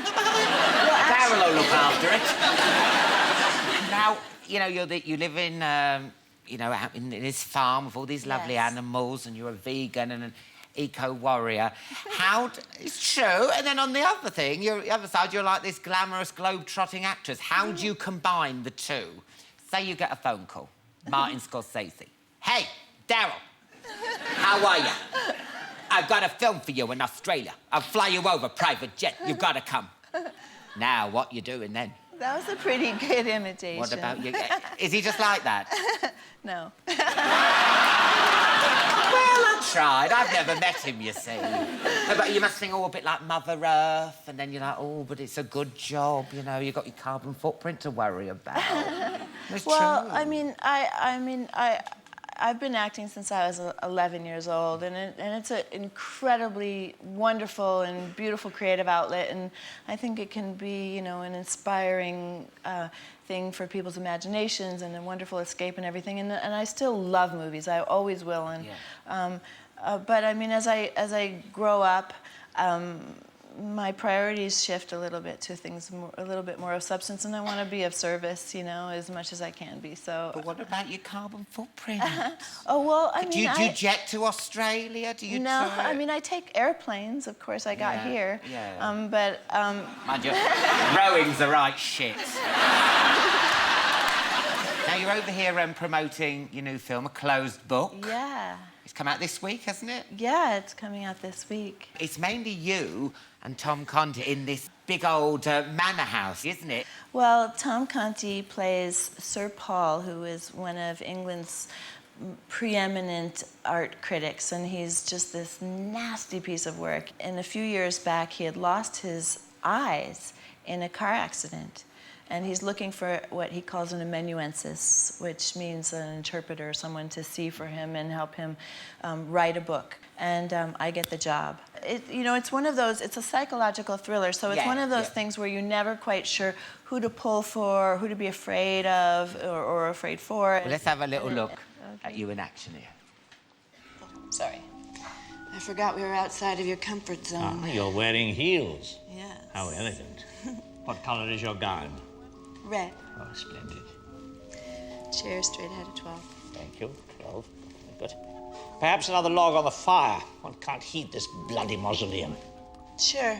Darryl will look after it. Now, you live in, out in this farm with all these lovely animals, and you're a vegan and an eco-warrior. It's true. And then on the other side, you're like this glamorous, globe-trotting actress. How do you combine the two? Say you get a phone call. Martin Scorsese. Hey, Daryl. How are you? I've got a film for you in Australia. I'll fly you over, private jet. You've got to come. Now, what you doing then? That was a pretty good imitation. What about you? Is he just like that? No. Well, I tried. I've never met him, you see. But you must think, a bit like Mother Earth, and then you're like, but it's a good job, you've got your carbon footprint to worry about. It's well, true. I've been acting since I was 11 years old, and it's an incredibly wonderful and beautiful creative outlet, and I think it can be, an inspiring thing for people's imaginations and a wonderful escape and everything. And I still love movies. I always will. And but as I grow up, my priorities shift a little bit to things a little bit more of substance, and I want to be of service, as much as I can be. So. But what about your carbon footprint? Do you jet to Australia? Do you? No, I take airplanes. Of course, I got here. Yeah. Mind you, rowing's the right shit. Now you're over here promoting your new film, A Closed Book. Yeah. It's come out this week, hasn't it? Yeah, it's coming out this week. It's mainly you and Tom Conti in this big old manor house, isn't it? Well, Tom Conti plays Sir Paul, who is one of England's preeminent art critics, and he's just this nasty piece of work. And a few years back, he had lost his eyes in a car accident. And he's looking for what he calls an amanuensis, which means an interpreter, someone to see for him and help him write a book. And I get the job. It's one of those, it's a psychological thriller, so it's one of those things where you're never quite sure who to pull for, who to be afraid of or afraid for. Well, let's have a little look at you in action here. Oh, sorry. I forgot we were outside of your comfort zone. Ah, you're wearing heels. Yes. How elegant. What colour is your gown? Red. Oh, splendid. chair straight ahead of 12. Thank you. 12. Good. Perhaps another log on the fire. One can't heat this bloody mausoleum. Sure.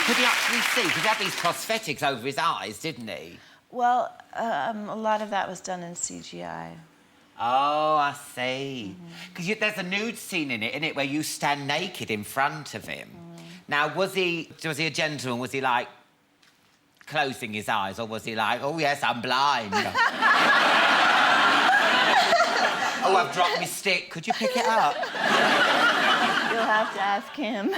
Could he actually see? Because he had these prosthetics over his eyes, didn't he? Well, a lot of that was done in CGI. Oh, I see. Because there's a nude scene in it, where you stand naked in front of him. Now, was he a gentleman? Was he, like, closing his eyes? Or was he like, oh, yes, I'm blind? Oh, I've dropped my stick. Could you pick it up? You'll have to ask him.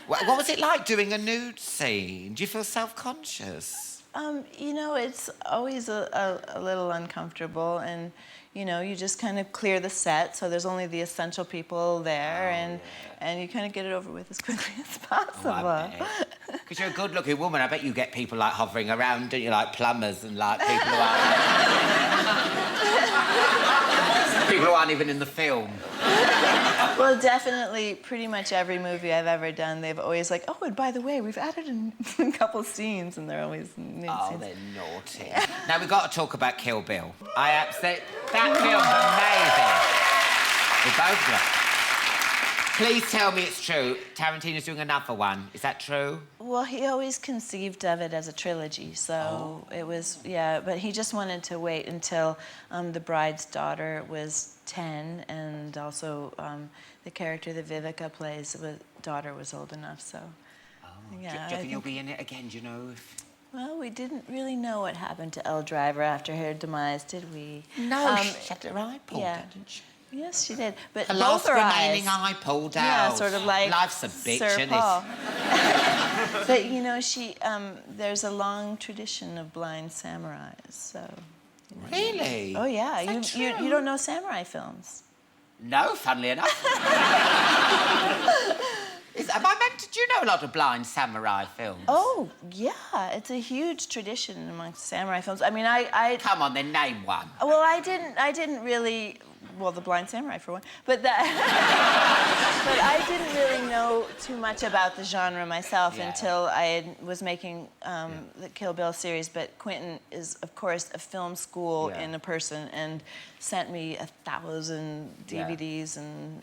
What was it like doing a nude scene? Do you feel self-conscious? You know, it's always a little uncomfortable, and, you know, you just kind of clear the set, so there's only the essential people there, and you kind of get it over with as quickly as possible. Because you're a good-looking woman, I bet you get people, like, hovering around, don't you, like plumbers and, like, people who are... people who aren't even in the film. Well, definitely, pretty much every movie I've ever done, they've always like, oh, and by the way, we've added a couple scenes, and they're always nude scenes. They're naughty. Now, we've got to talk about Kill Bill. That film's amazing. We both love it. Please tell me it's true. Tarantino's doing another one. Is that true? Well, he always conceived of it as a trilogy, so it was, yeah, but he just wanted to wait until the bride's daughter was 10, and also the character that Vivica plays, the daughter was old enough, so... Yeah, do you reckon you'll be in it again, do you know? Well, we didn't really know what happened to Elle Driver after her demise, did we? No, she had her eye pulled out, didn't she? Yes, she did. But the both last her remaining eyes, eye pulled out. Yeah, sort of like Life's a bitch, Sir isn't Paul. But you know, there's a long tradition of blind samurais. So. You know. Really? Oh yeah. You don't know samurai films? No, funnily enough. Am I meant to... Do you know a lot of blind samurai films? Oh, yeah. It's a huge tradition amongst samurai films. I mean, I... Come on, then name one. Well, I didn't really... Well, The Blind Samurai, for one. But but I didn't really know too much about the genre myself until I was making the Kill Bill series. But Quentin is, of course, a film school in a person, and sent me 1,000 DVDs and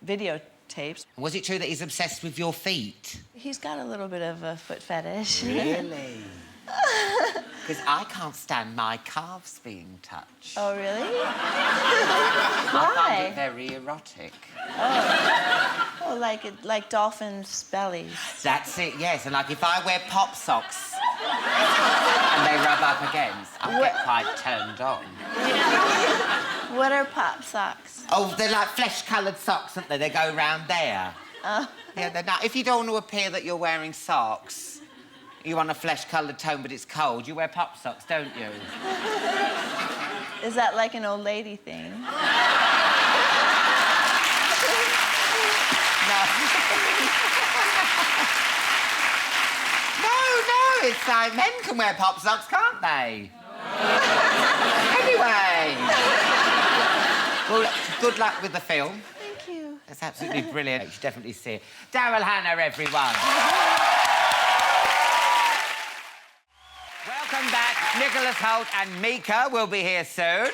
videotapes. Was it true that he's obsessed with your feet? He's got a little bit of a foot fetish. Really? Because I can't stand my calves being touched. Oh, really? I find it very erotic. Oh, like dolphins' bellies. That's it, yes. And like if I wear pop socks and they rub up against, I get quite turned on. What are pop socks? Oh, they're like flesh-coloured socks, aren't they? They go round there. Oh. Yeah, they're not. If you don't want to appear that you're wearing socks, you want a flesh-coloured tone, but it's cold, you wear pop socks, don't you? Is that like an old lady thing? No, it's like men can wear pop socks, can't they? Anyway. Well, good luck with the film. Thank you. That's absolutely brilliant. You should definitely see it. Daryl Hannah, everyone. Welcome back. Nicholas Hoult and Mika will be here soon.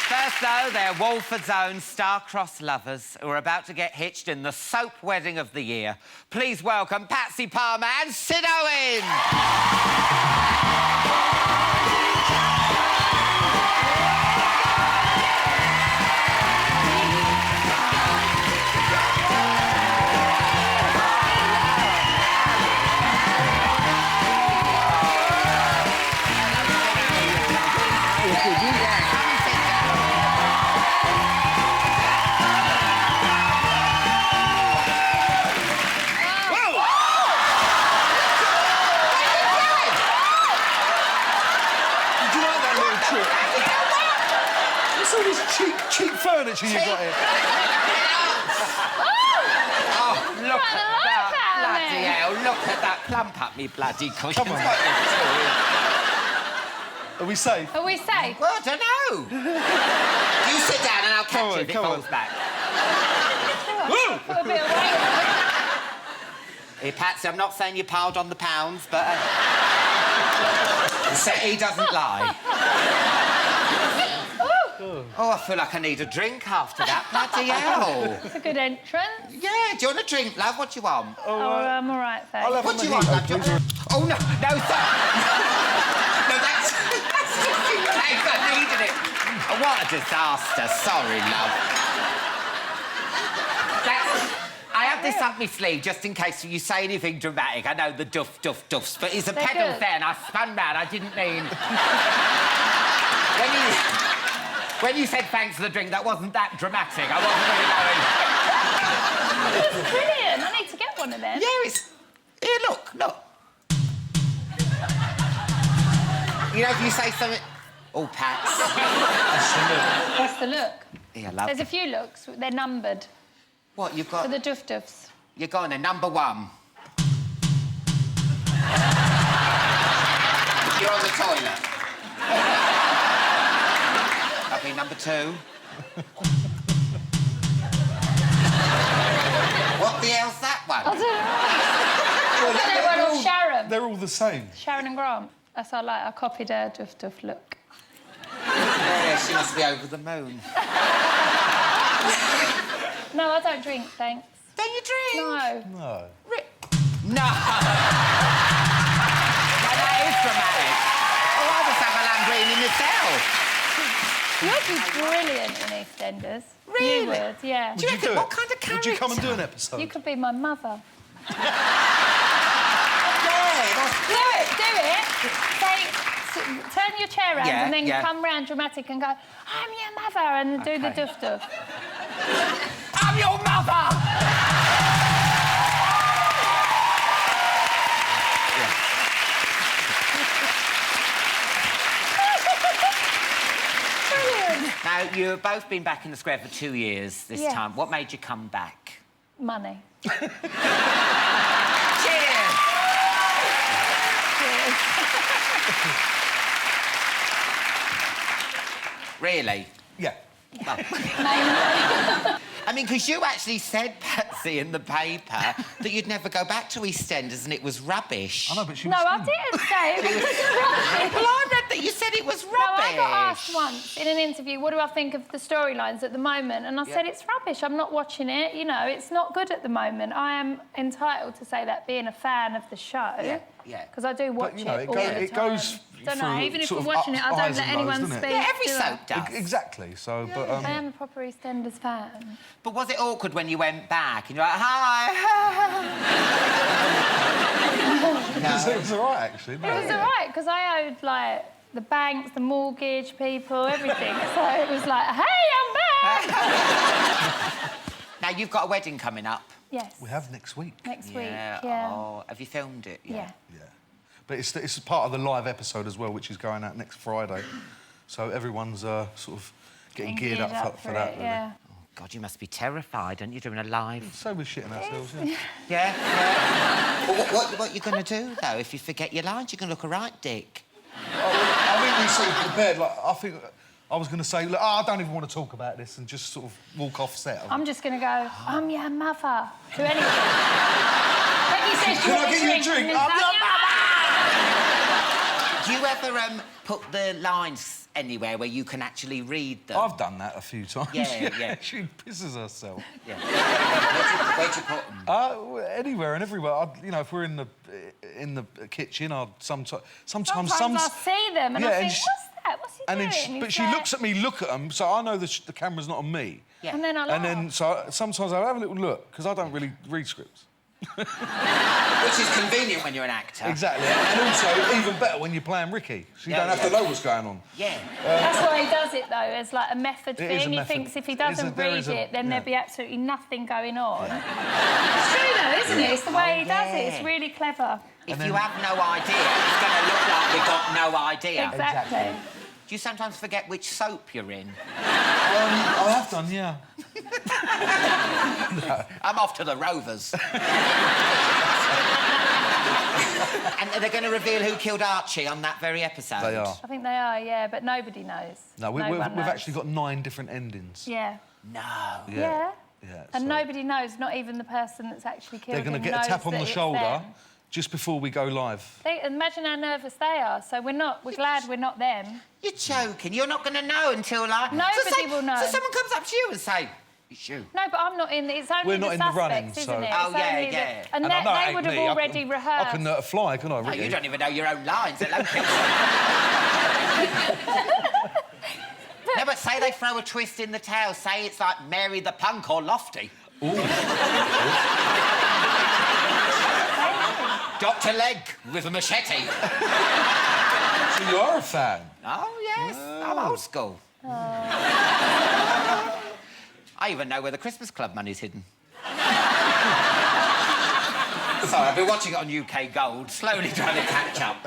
First, though, they're Wolford Zone star-crossed lovers who are about to get hitched in the soap wedding of the year. Please welcome Patsy Palmer and Sid Owen. Cheap furniture you got here. Oh, look at that. Bloody hell, look at that plump up me bloody cushion. Come on. Are we safe? Are we safe? Well, I don't know. You sit down and I'll catch you if it falls back. Put a bit of weight on. Hey, Patsy, I'm not saying you piled on the pounds, but... the settee doesn't lie. Oh, I feel like I need a drink after that. Bloody hell. It's a good entrance. Yeah, do you want a drink, love? What do you want? Oh, I'm all right, thanks. What do you want, love? Oh, no, no, sir. No, that's just in case I needed it. Oh, what a disaster. Sorry, love. I have this up my sleeve just in case you say anything dramatic. I know the duffs, but it's a pedal there and I spun round. I didn't mean... When you said thanks for the drink, that wasn't that dramatic. I wasn't really going... This is brilliant. I need to get one of them. Yeah, it's... Here, look. You know, if you say something... Oh, Pats. That's the look. Yeah, love. There's a few looks. They're numbered. What, you've got... For the duffs. You're going there, number 1. You're on the toilet. Lovely, number 2. What the hell's that one? I don't know one of Sharon. They're all the same. Sharon and Grant. That's how I copied her duff look. Yeah, she must be over the moon. No, I don't drink, thanks. Don't you drink? No. No. No! That is dramatic. Oh, I just have a Lamborghini myself. You'd be brilliant in EastEnders. Really? You would, yeah. Do you reckon, what kind of character? Would you come and do an episode? You could be my mother. Do it. Turn your chair around and then come round dramatic and go, I'm your mother, and do the duff. I'm your mother! Brilliant. Now, you've both been back in the square for 2 years this time. What made you come back? Money. Cheers! Really? Yeah. Well. I mean, because you actually said, Patsy, in the paper that you'd never go back to EastEnders and it was rubbish. I know, but she No, was I didn't say it was rubbish. Well, I read that you said it was rubbish. No, I got asked once in an interview, what do I think of the storylines at the moment? And I said, it's rubbish. I'm not watching it. You know, it's not good at the moment. I am entitled to say that, being a fan of the show. Yeah. Because I do watch you know, it all the time. it goes... Don't know, even if we're watching it, I don't let anyone speak. Yeah, every soap does. Exactly, so, but... I am a proper EastEnders fan. But was it awkward when you went back and you're like, hi? It was all right, actually. No. It was all right, because I owed, like, the banks, the mortgage people, everything. So it was like, hey, I'm back! Now, you've got a wedding coming up. Yes. We have next week. Next week, Yeah. yeah. Oh, have you filmed it? Yeah. But it's part of the live episode as well, which is going out next Friday. So everyone's sort of getting geared up for that. Really. Yeah. Oh, God, you must be terrified, aren't you, doing a live... So we're shitting ourselves, yeah. Yeah? Well, what are you going to do, though? If you forget your lines, you're going to look a right dick. I think we sort of prepared, like, I think... I was going to say, look, I don't even want to talk about this and just sort of walk off set. I'm just going to go, I'm your mother, to anyone. Becky says, can I get you a drink? I'm your mother! Do you ever put the lines anywhere where you can actually read them? I've done that a few times. Yeah. She pisses herself. Yeah. Where'd you put them? Anywhere and everywhere. You know, if we're in the kitchen, I'd sometimes I see them and I think, what's that? What's he doing? But she looks at me, look at them, so I know the camera's not on me. Yeah. And then I laugh. And then sometimes I'll have a little look, because I don't really read scripts. Which is convenient when you're an actor. Exactly. And also, even better when you're playing Ricky. So you don't have to know what's going on. Yeah. That's why he does it, though, as, like, a method It is thing. a He method. thinks if he doesn't read it, then there'd be absolutely nothing going on. Yeah. It's true, though, isn't it? It's the way he does it. It's really clever. If you have no idea, it's going to look like you've got no idea. Exactly. Do you sometimes forget which soap you're in? I have done, yeah. I'm off to the Rovers. And they're going to reveal who killed Archie on that very episode. They are. I think they are, yeah, but nobody knows. No, we've knows. actually got 9 different endings. Yeah. No. Yeah. Yeah, And so nobody knows, not even the person that's actually killed they're going to him get a knows tap on that the it's shoulder them. just before we go live. Imagine how nervous they are. So we're glad we're not them. You're joking. You're not going to know until like... Nobody will know. So someone comes up to you and say, it's you. No, but I'm not in. It's only We're the not in the suspects, running, isn't so- it? Oh, It's yeah, only yeah. And I know they it would ain't have me. already rehearsed. I can fly, can I, No, Ricky? you don't even know your own lines, let alone kill No, but say they throw a twist in the tale. Say it's like Mary the Punk or Lofty. Dr. Leg with a machete. So you are a fan? Oh, yes. I'm old school. I even know where the Christmas Club money's hidden. Sorry, I've been watching it on UK Gold, slowly trying to catch up.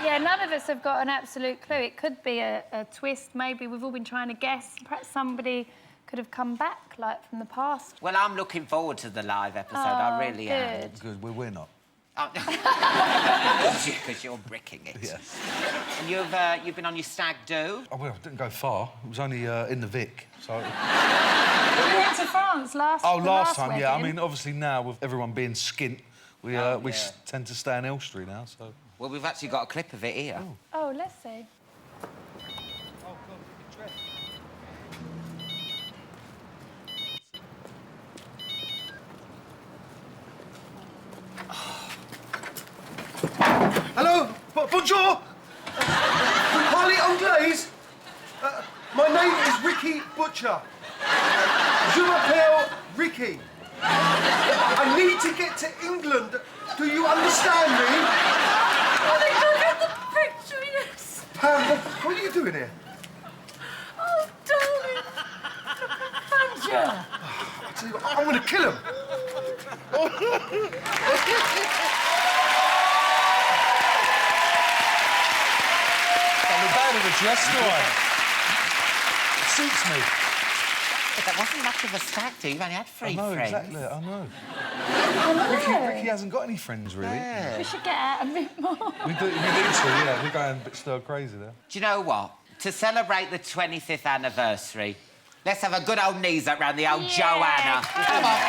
Yeah, none of us have got an absolute clue. It could be a twist, maybe. We've all been trying to guess. Perhaps somebody could have come back, like, from the past. Well, I'm looking forward to the live episode. I really am. Good. Good, we're not. Because you're bricking it. Yes. And you've been on your stag do? Oh, well, I didn't go far. It was only in the Vic, so... We went to France last time, yeah. I wedding. mean, obviously now, with everyone being skint, we tend to stay in Elstree now, so... Well, we've actually got a clip of it here. Oh, let's see. Hello, bonjour. Parlez anglais. My name is Ricky Butcher. Je m'appelle Ricky. I need to get to England. Do you understand me? Oh, they don't have the picture, yes. Pam, what are you doing here? Oh, darling. Bonjour. I tell you what, I'm going to kill him. Bad of a dress, do I? It suits me. But that wasn't much of a stag do. You've only had 3 I know, friends. exactly, I know. Ricky hasn't got any friends, really. Yeah. We should get out a bit more. We need to, yeah. We're going a bit stir crazy there. Do you know what? To celebrate the 25th anniversary, let's have a good old knees up round the old Joanna. Come on.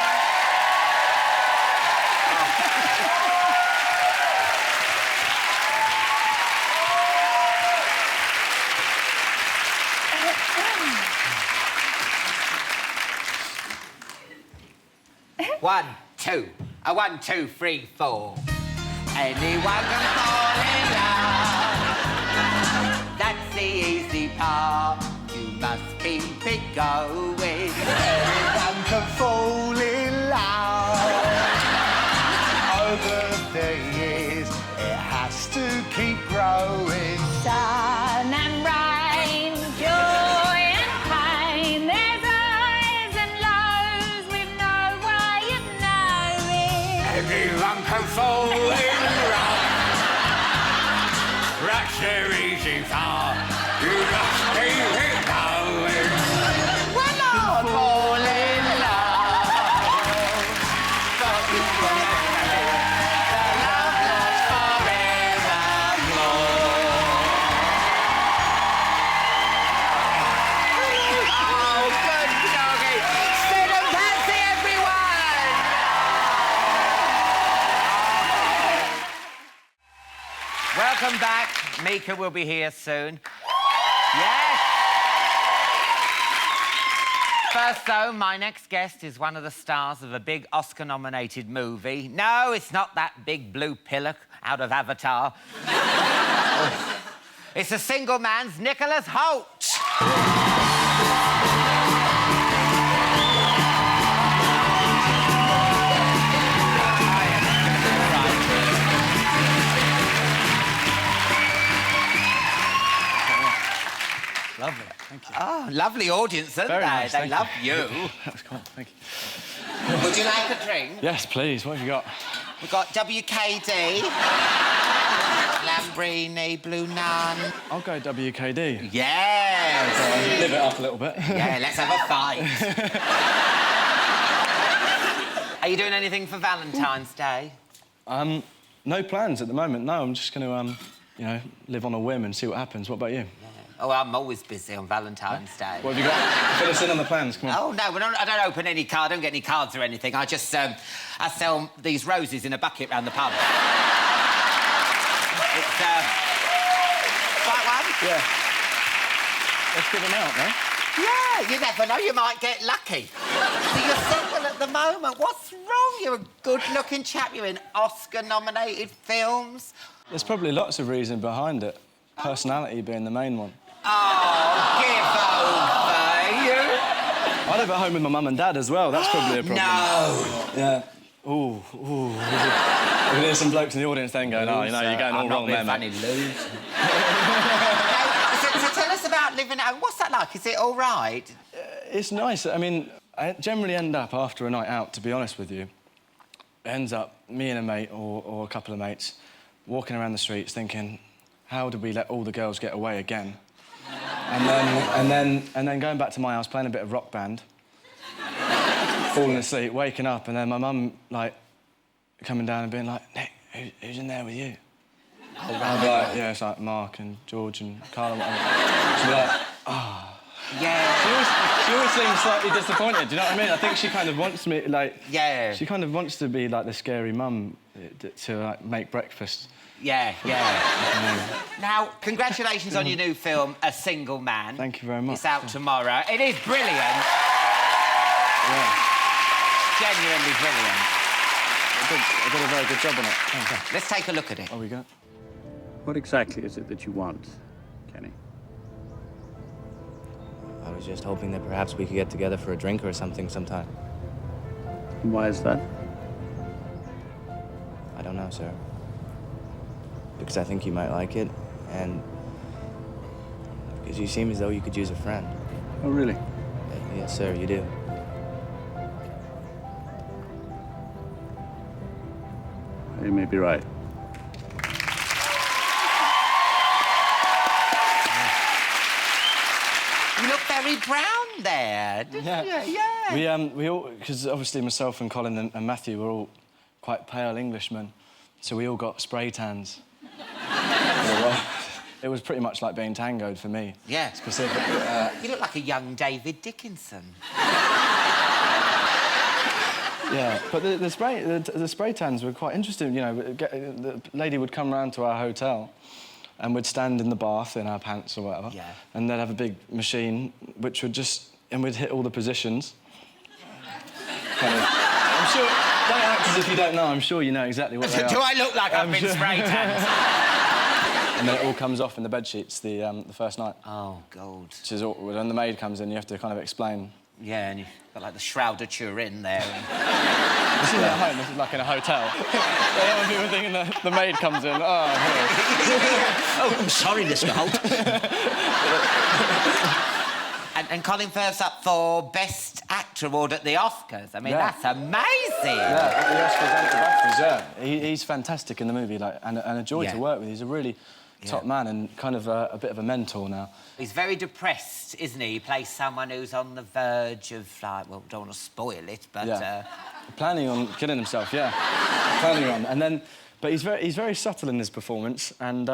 One, two. 1, 2, 3, 4. Anyone can fall in love. That's the easy part. You must keep it going. Anyone can fall in love. Over the years, it has to keep growing. Sun and rain, joy and pain. There's highs and lows with no way of knowing. Anyone can fall in love. That's the easy part. You must keep it going. Well, I'll fall in love. But you won't the love lasts forevermore. Oh, good doggy. Sit and fancy, everyone. Welcome back. Mika will be here soon. Yes. First, though, my next guest is one of the stars of a big Oscar-nominated movie. No, it's not that big blue pillar out of Avatar. It's a single man's Nicholas Hoult. Lovely, thank you. Oh, lovely audience, aren't Very they? nice, They thank love you. you. That was cool, thank you. Would you like a drink? Yes, please, what have you got? We've got WKD. Lambrini, Blue Nun. I'll go WKD. Yes! Live it up a little bit. Yeah, let's have a fight. Are you doing anything for Valentine's Day? No plans at the moment, no. I'm just going to, you know, live on a whim and see what happens. What about you? Oh, I'm always busy on Valentine's Day. What have you got? Fill us in on the plans, come on. Oh, no, I don't open any card, I don't get any cards or anything. I just, I sell these roses in a bucket round the pub. It's, right one? Yeah. Let's give them out, no? Yeah, you never know, you might get lucky. So you're single at the moment. What's wrong? You're a good-looking chap. You're in Oscar-nominated films. There's probably lots of reason behind it. Personality being the main one. Oh, give over. I live at home with my mum and dad as well. That's probably a problem. No. Yeah. Ooh. We can hear some blokes in the audience then going, oh, you know, you're going all wrong there, mate. So tell us about living out. What's that like? Is it all right? It's nice. I mean, I generally end up after a night out, to be honest with you. It ends up me and a mate or a couple of mates walking around the streets thinking, how did we let all the girls get away again? And then going back to my house, playing a bit of rock band, falling asleep, waking up, and then my mum, like, coming down and being like, Nick, who's in there with you? Oh, right. I'd be like, yeah, it's like Mark and George and Carl and whatever. She'd be like, oh. Yeah. She always seems slightly disappointed, do you know what I mean? I think she kind of wants me, like... Yeah. She kind of wants to be, like, the scary mum to, like, make breakfast. Yeah. Now, congratulations on your new film, A Single Man. Thank you very much. It's out tomorrow. It is brilliant. Yeah. Genuinely brilliant. I did a very good job on it. Okay. Let's take a look at it. Oh, we go. What exactly is it that you want, Kenny? I was just hoping that perhaps we could get together for a drink or something sometime. And why is that? I don't know, sir. Because I think you might like it, and because you seem as though you could use a friend. Oh, really? Yes, sir, you do. You may be right. You look very brown there, didn't you? Yeah. We all, because obviously myself and Colin and Matthew were all quite pale Englishmen, so we all got spray tans. It was pretty much like being tangoed for me. Yeah. Specifically. You look like a young David Dickinson. Yeah, but the spray tans were quite interesting. You know, the lady would come round to our hotel and would stand in the bath in our pants or whatever. Yeah. And they'd have a big machine which would just... and we'd hit all the positions. Kind of, I'm sure... Don't act as if you don't know. I'm sure you know exactly what they are. Do I look like I've been spray tanned? And then it all comes off in the bedsheets the first night. Oh, God. Which is awkward. When the maid comes in, you have to kind of explain. Yeah, and you've got, like, the shroud of Turin there. This isn't at home, this is like in a hotel. I don't want people thinking the maid comes in. Oh, hello. Oh, I'm sorry, Mr. Hoult. and Colin Firth's up for Best Actor Award at the Oscars. I mean, that's amazing. Yeah, at the Oscars and the BAFTAs, yeah. He's fantastic in the movie, like, and a joy to work with. He's a really top man and kind of a bit of a mentor now. He's very depressed, isn't he? He plays someone who's on the verge of, like, well, don't want to spoil it, but... Yeah. Planning on killing himself, yeah. Planning on. And then... But he's very subtle in his performance, and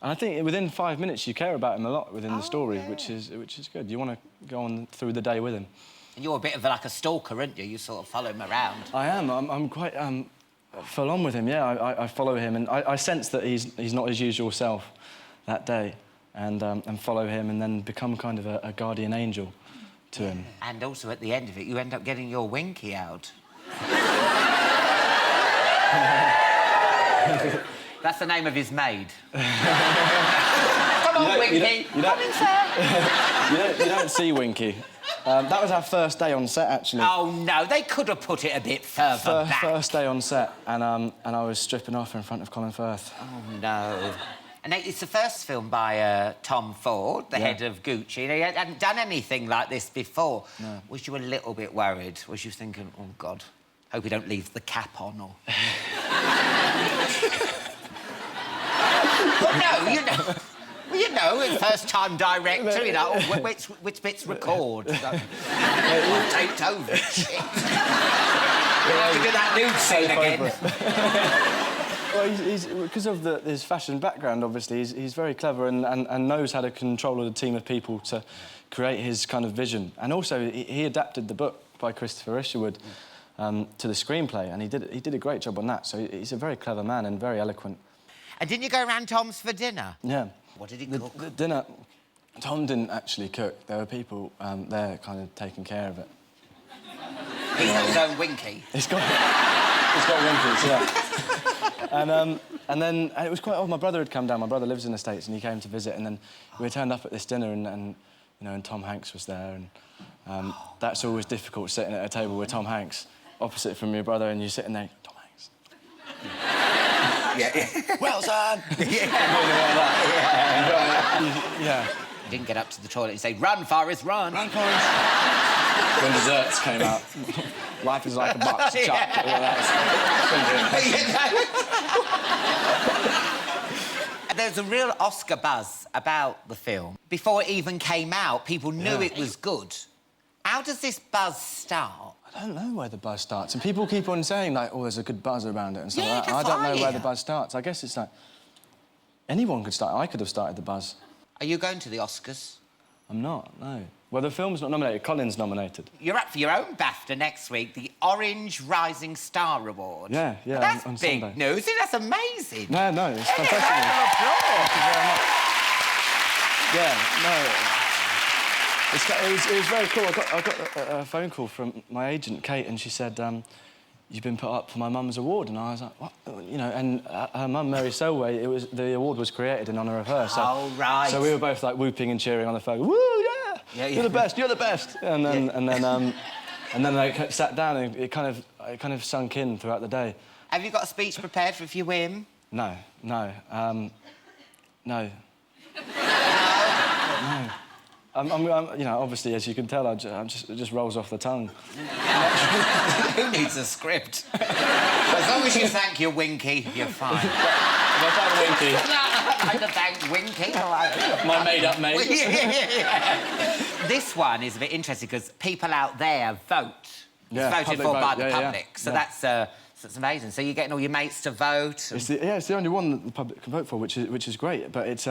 I think within 5 minutes you care about him a lot within the story, which is good. You want to go on through the day with him. And you're a bit of like a stalker, aren't you? You sort of follow him around. I am. I'm quite full on with him, yeah. I follow him, and I sense that he's not his usual self that day, and follow him, and then become kind of a guardian angel to him. And also, at the end of it, you end up getting your winky out. That's the name of his maid. Come on, Winky. Come in, sir. You don't see Winky. That was our first day on set, actually. Oh, no, they could have put it a bit further back. First day on set, and I was stripping off in front of Colin Firth. Oh, no. And it's the first film by Tom Ford, the head of Gucci. He hadn't done anything like this before. No. Was you a little bit worried? Was you thinking, oh, God, hope he don't leave the cap on, or... Well, no, you know. Well, you know, first-time director, you know, which bits record. All taped over. Shit. We'll have to do that nude scene again. Well, he's because of his fashion background, obviously, he's very clever and knows how to control a team of people to create his kind of vision. And also, he adapted the book by Christopher Isherwood to the screenplay, and he did a great job on that. So he's a very clever man and very eloquent. And didn't you go round Tom's for dinner? Yeah. What did he cook? The dinner... Tom didn't actually cook. There were people there kind of taking care of it. He's got his own winky. He's got winkies, yeah. And then it was quite odd. My brother had come down. My brother lives in the States, and he came to visit. And then we turned up at this dinner, and you know, and Tom Hanks was there, and that's always difficult, sitting at a table with Tom Hanks opposite from your brother, and you're sitting there, Tom Hanks. Yeah. Well done. Yeah. You didn't get up to the toilet and say, "Run, Forrest, run." Run, Forrest. When desserts came out, life is like a box of chocolate. There's a real Oscar buzz about the film. Before it even came out, people knew it was good. How does this buzz start? I don't know where the buzz starts. And people keep on saying, like, oh, there's a good buzz around it and stuff like that. I don't know where the buzz starts. I guess it's like... anyone could start. I could have started the buzz. Are you going to the Oscars? I'm not, no. Well, the film's not nominated. Colin's nominated. You're up for your own BAFTA next week, the Orange Rising Star Award. Yeah, That's on big Sunday. news. That's amazing. No, it's fantastic. Round of applause. Thank you very much. Yeah, no... It was very cool. I got a phone call from my agent, Kate, and she said, you've been put up for my mum's award. And I was like, what? You know, and her mum, Mary Selway, the award was created in honour of her. So, oh, right. So we were both, like, whooping and cheering on the phone. Woo, yeah! You're the best, you're the best! And then they sat down, and it kind of sunk in throughout the day. Have you got a speech prepared for if you win? No. No. I'm, you know, obviously, as you can tell, it just rolls off the tongue. Who needs a script? As long as you thank your Winky, you're fine. I thank Winky. I'd like to thank Winky. My made-up mate. This one is a bit interesting because people out there vote. It's voted for by the public, so that's amazing. So you're getting all your mates to vote. It's the only one that the public can vote for, which is great. But it's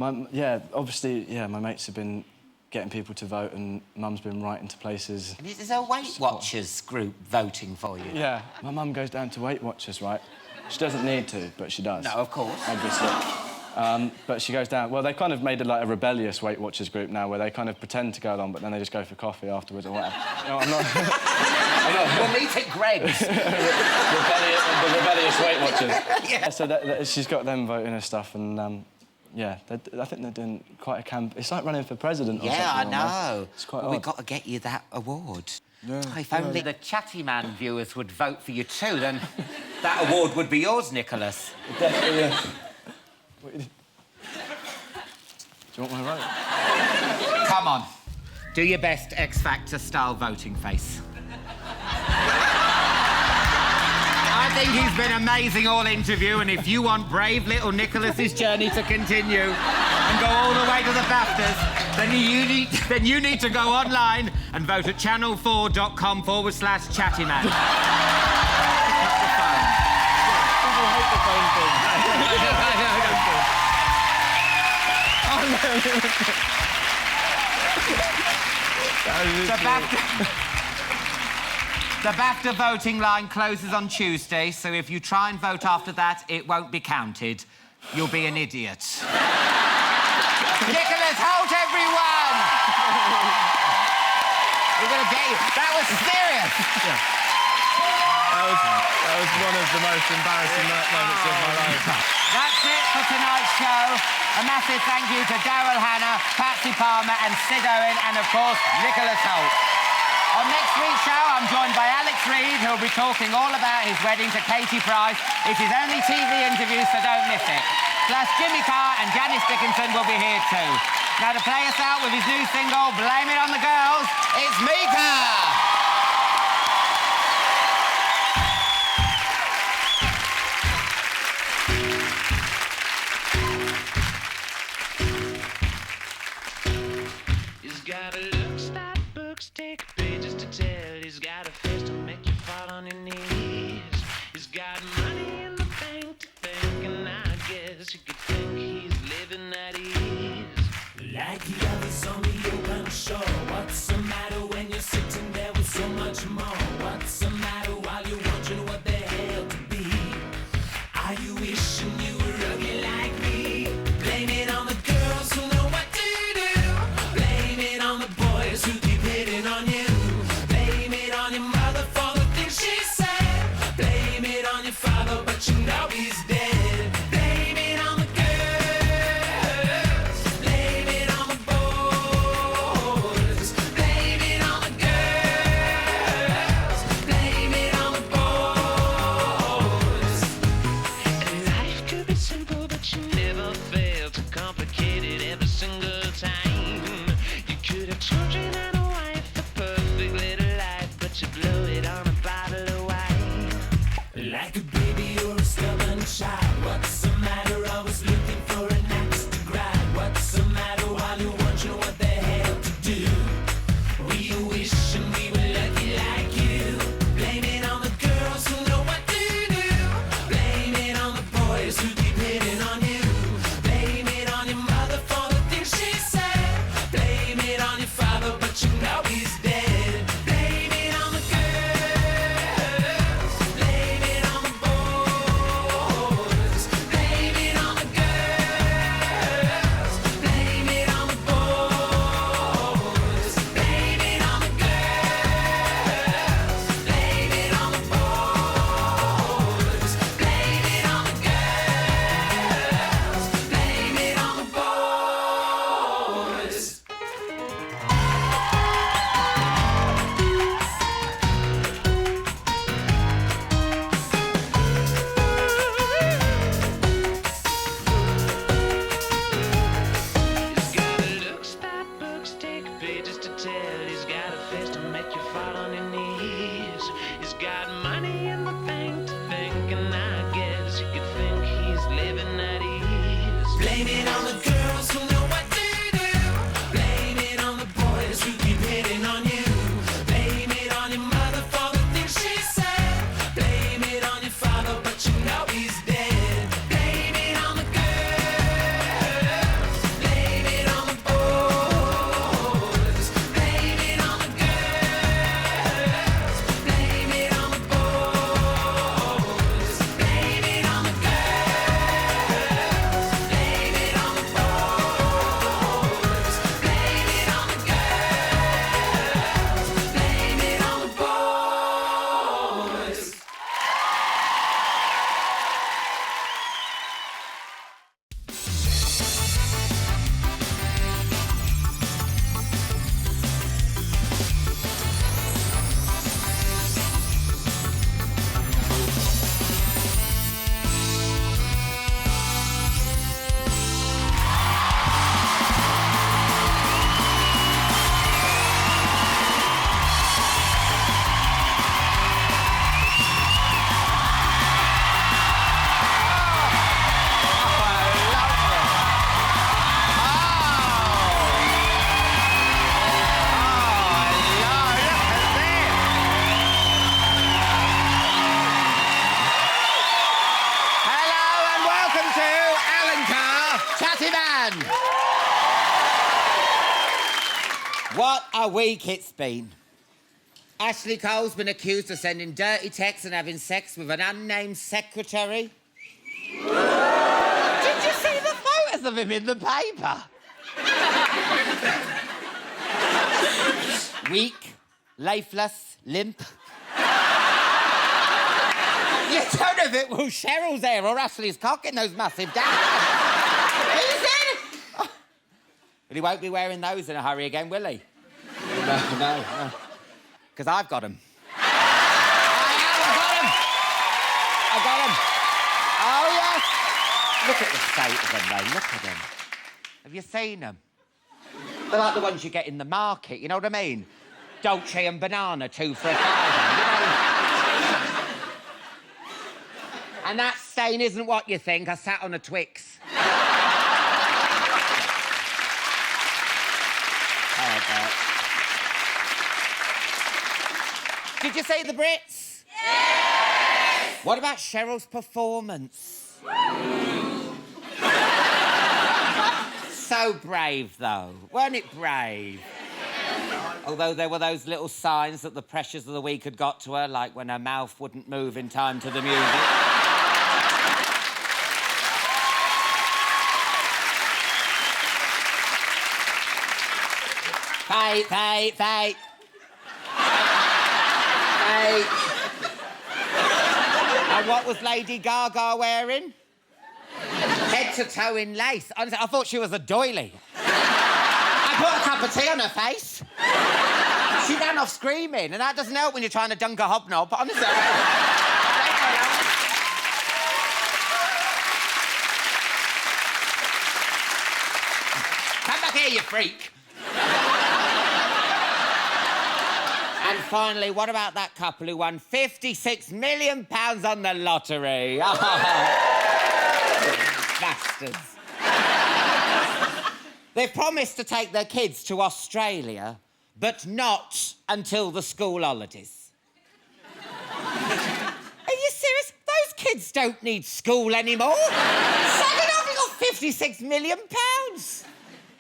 obviously, my mates have been getting people to vote, and Mum's been writing to places. And is there a Weight Watchers group voting for you? Yeah, my mum goes down to Weight Watchers, right? She doesn't need to, but she does. No, of course. Obviously. But she goes down... Well, they kind of made a rebellious Weight Watchers group now, where they kind of pretend to go along, but then they just go for coffee afterwards or whatever. No, I'm not... We'll meet at Greg's. The rebellious Weight Watchers. Yeah. So she's got them voting and stuff, and... yeah, I think they're doing quite a camp. It's like running for president or something. Yeah, I know. It's quite odd. We've got to get you that award. Yeah. Oh, if only the Chatty Man viewers would vote for you too, then that award would be yours, Nicholas. Definitely, yeah. Do you want my vote? Come on. Do your best X Factor-style voting face. I think he's been amazing all interview, and if you want brave little Nicholas's journey to continue and go all the way to the BAFTAs, then you need to go online and vote at channel4.com/Chatty Man. People hate the phone thing. The BAFTA voting line closes on Tuesday, so if you try and vote after that, it won't be counted. You'll be an idiot. Nicholas Hoult, everyone! We're going to get you. That was serious. Yeah. That was one of the most embarrassing moments of my life. That's it for tonight's show. A massive thank you to Daryl Hannah, Patsy Palmer and Sid Owen, and of course, Nicholas Hoult. On next week's show, I'm joined by Alex Reid, who'll be talking all about his wedding to Katy Price. It's his only TV interview, so don't miss it. Plus, Jimmy Carr and Janice Dickinson will be here too. Now, to play us out with his new single, Blame It on the Girls, it's Mika! much more. What's the matter while you're wondering what the hell to be? Are you wishing you were ugly like me? Blame it on the girls who know what to do. Blame it on the boys who keep hitting on you. Blame it on your mother for the things she said. Blame it on your father, but you know he's dead. Blame it on the girls. Blame it on the boys. Blame it on the girls. Blame it on the boys. Life could be simple, but you never fail to complicate it every single time. You could have children and a wife, a perfect little life, but you blow it on a bottle of wine. Like a baby or a stubborn child, what's the matter? Always looking for an axe to grind. What's the matter while you're wondering what the hell to do? We wishing we were lucky like you. Blame it on the girls who know what to do. Blame it on the boys who keep hitting on you. Blame it on your mother for the things she said. Blame it on your father, but you know he's dead. Blame it on the girls. Blame it on the boys. Blame it on the girls. Blame it on the boys. Blame it on the girls. Blame it on the boys. Blame it on the girls. Blame it on the boys. He's got a look, stop books, take pages to tell. He's got a face to make you fall on your knees. He's got money in the bank to think, and I guess you could think he's living at ease. Blame it on the girls who know what to do. Blame it on the boys who keep hitting on you. Blame it on your mother for the things she said. Blame it on your father, but you know he's dead. Blame it on the girls. Blame it on the boys. Blame it on the girls. Blame it on the boys. Blame it on the girls. Blame it on the boys. Blame it on the girls. Blame it on the boys. Hello and welcome to Alan Carr, Chatty Man. What a week it's been. Ashley Cole's been accused of sending dirty texts and having sex with an unnamed secretary. Did you see the photos of him in the paper? Weak, lifeless, limp. You don't know if it was Cheryl's hair or Ashley's cock in those massive dams. He said... Oh. But he won't be wearing those in a hurry again, will he? No. Because I've got them. I got them. Oh, yes. Look at the state of them, though. Look at them. Have you seen them? They're like the ones you get in the market, you know what I mean? Dolce and banana, 2 for $5. You know? And that stain isn't what you think. I sat on a Twix. Did you see the Brits? Yes! What about Cheryl's performance? So brave, though. Weren't it brave? Although there were those little signs that the pressures of the week had got to her, like when her mouth wouldn't move in time to the music. Fate. And what was Lady Gaga wearing? Head to toe in lace. Honestly, I thought she was a doily. I put a cup of tea on her face. She ran off screaming, and that doesn't help when you're trying to dunk a hobnob, but honestly... Come back here, you freak. And finally, what about that couple who won £56 million on the lottery? Oh, bastards. They've promised to take their kids to Australia, but not until the school holidays. Are you serious? Those kids don't need school anymore. Suck it off, you've got £56 million.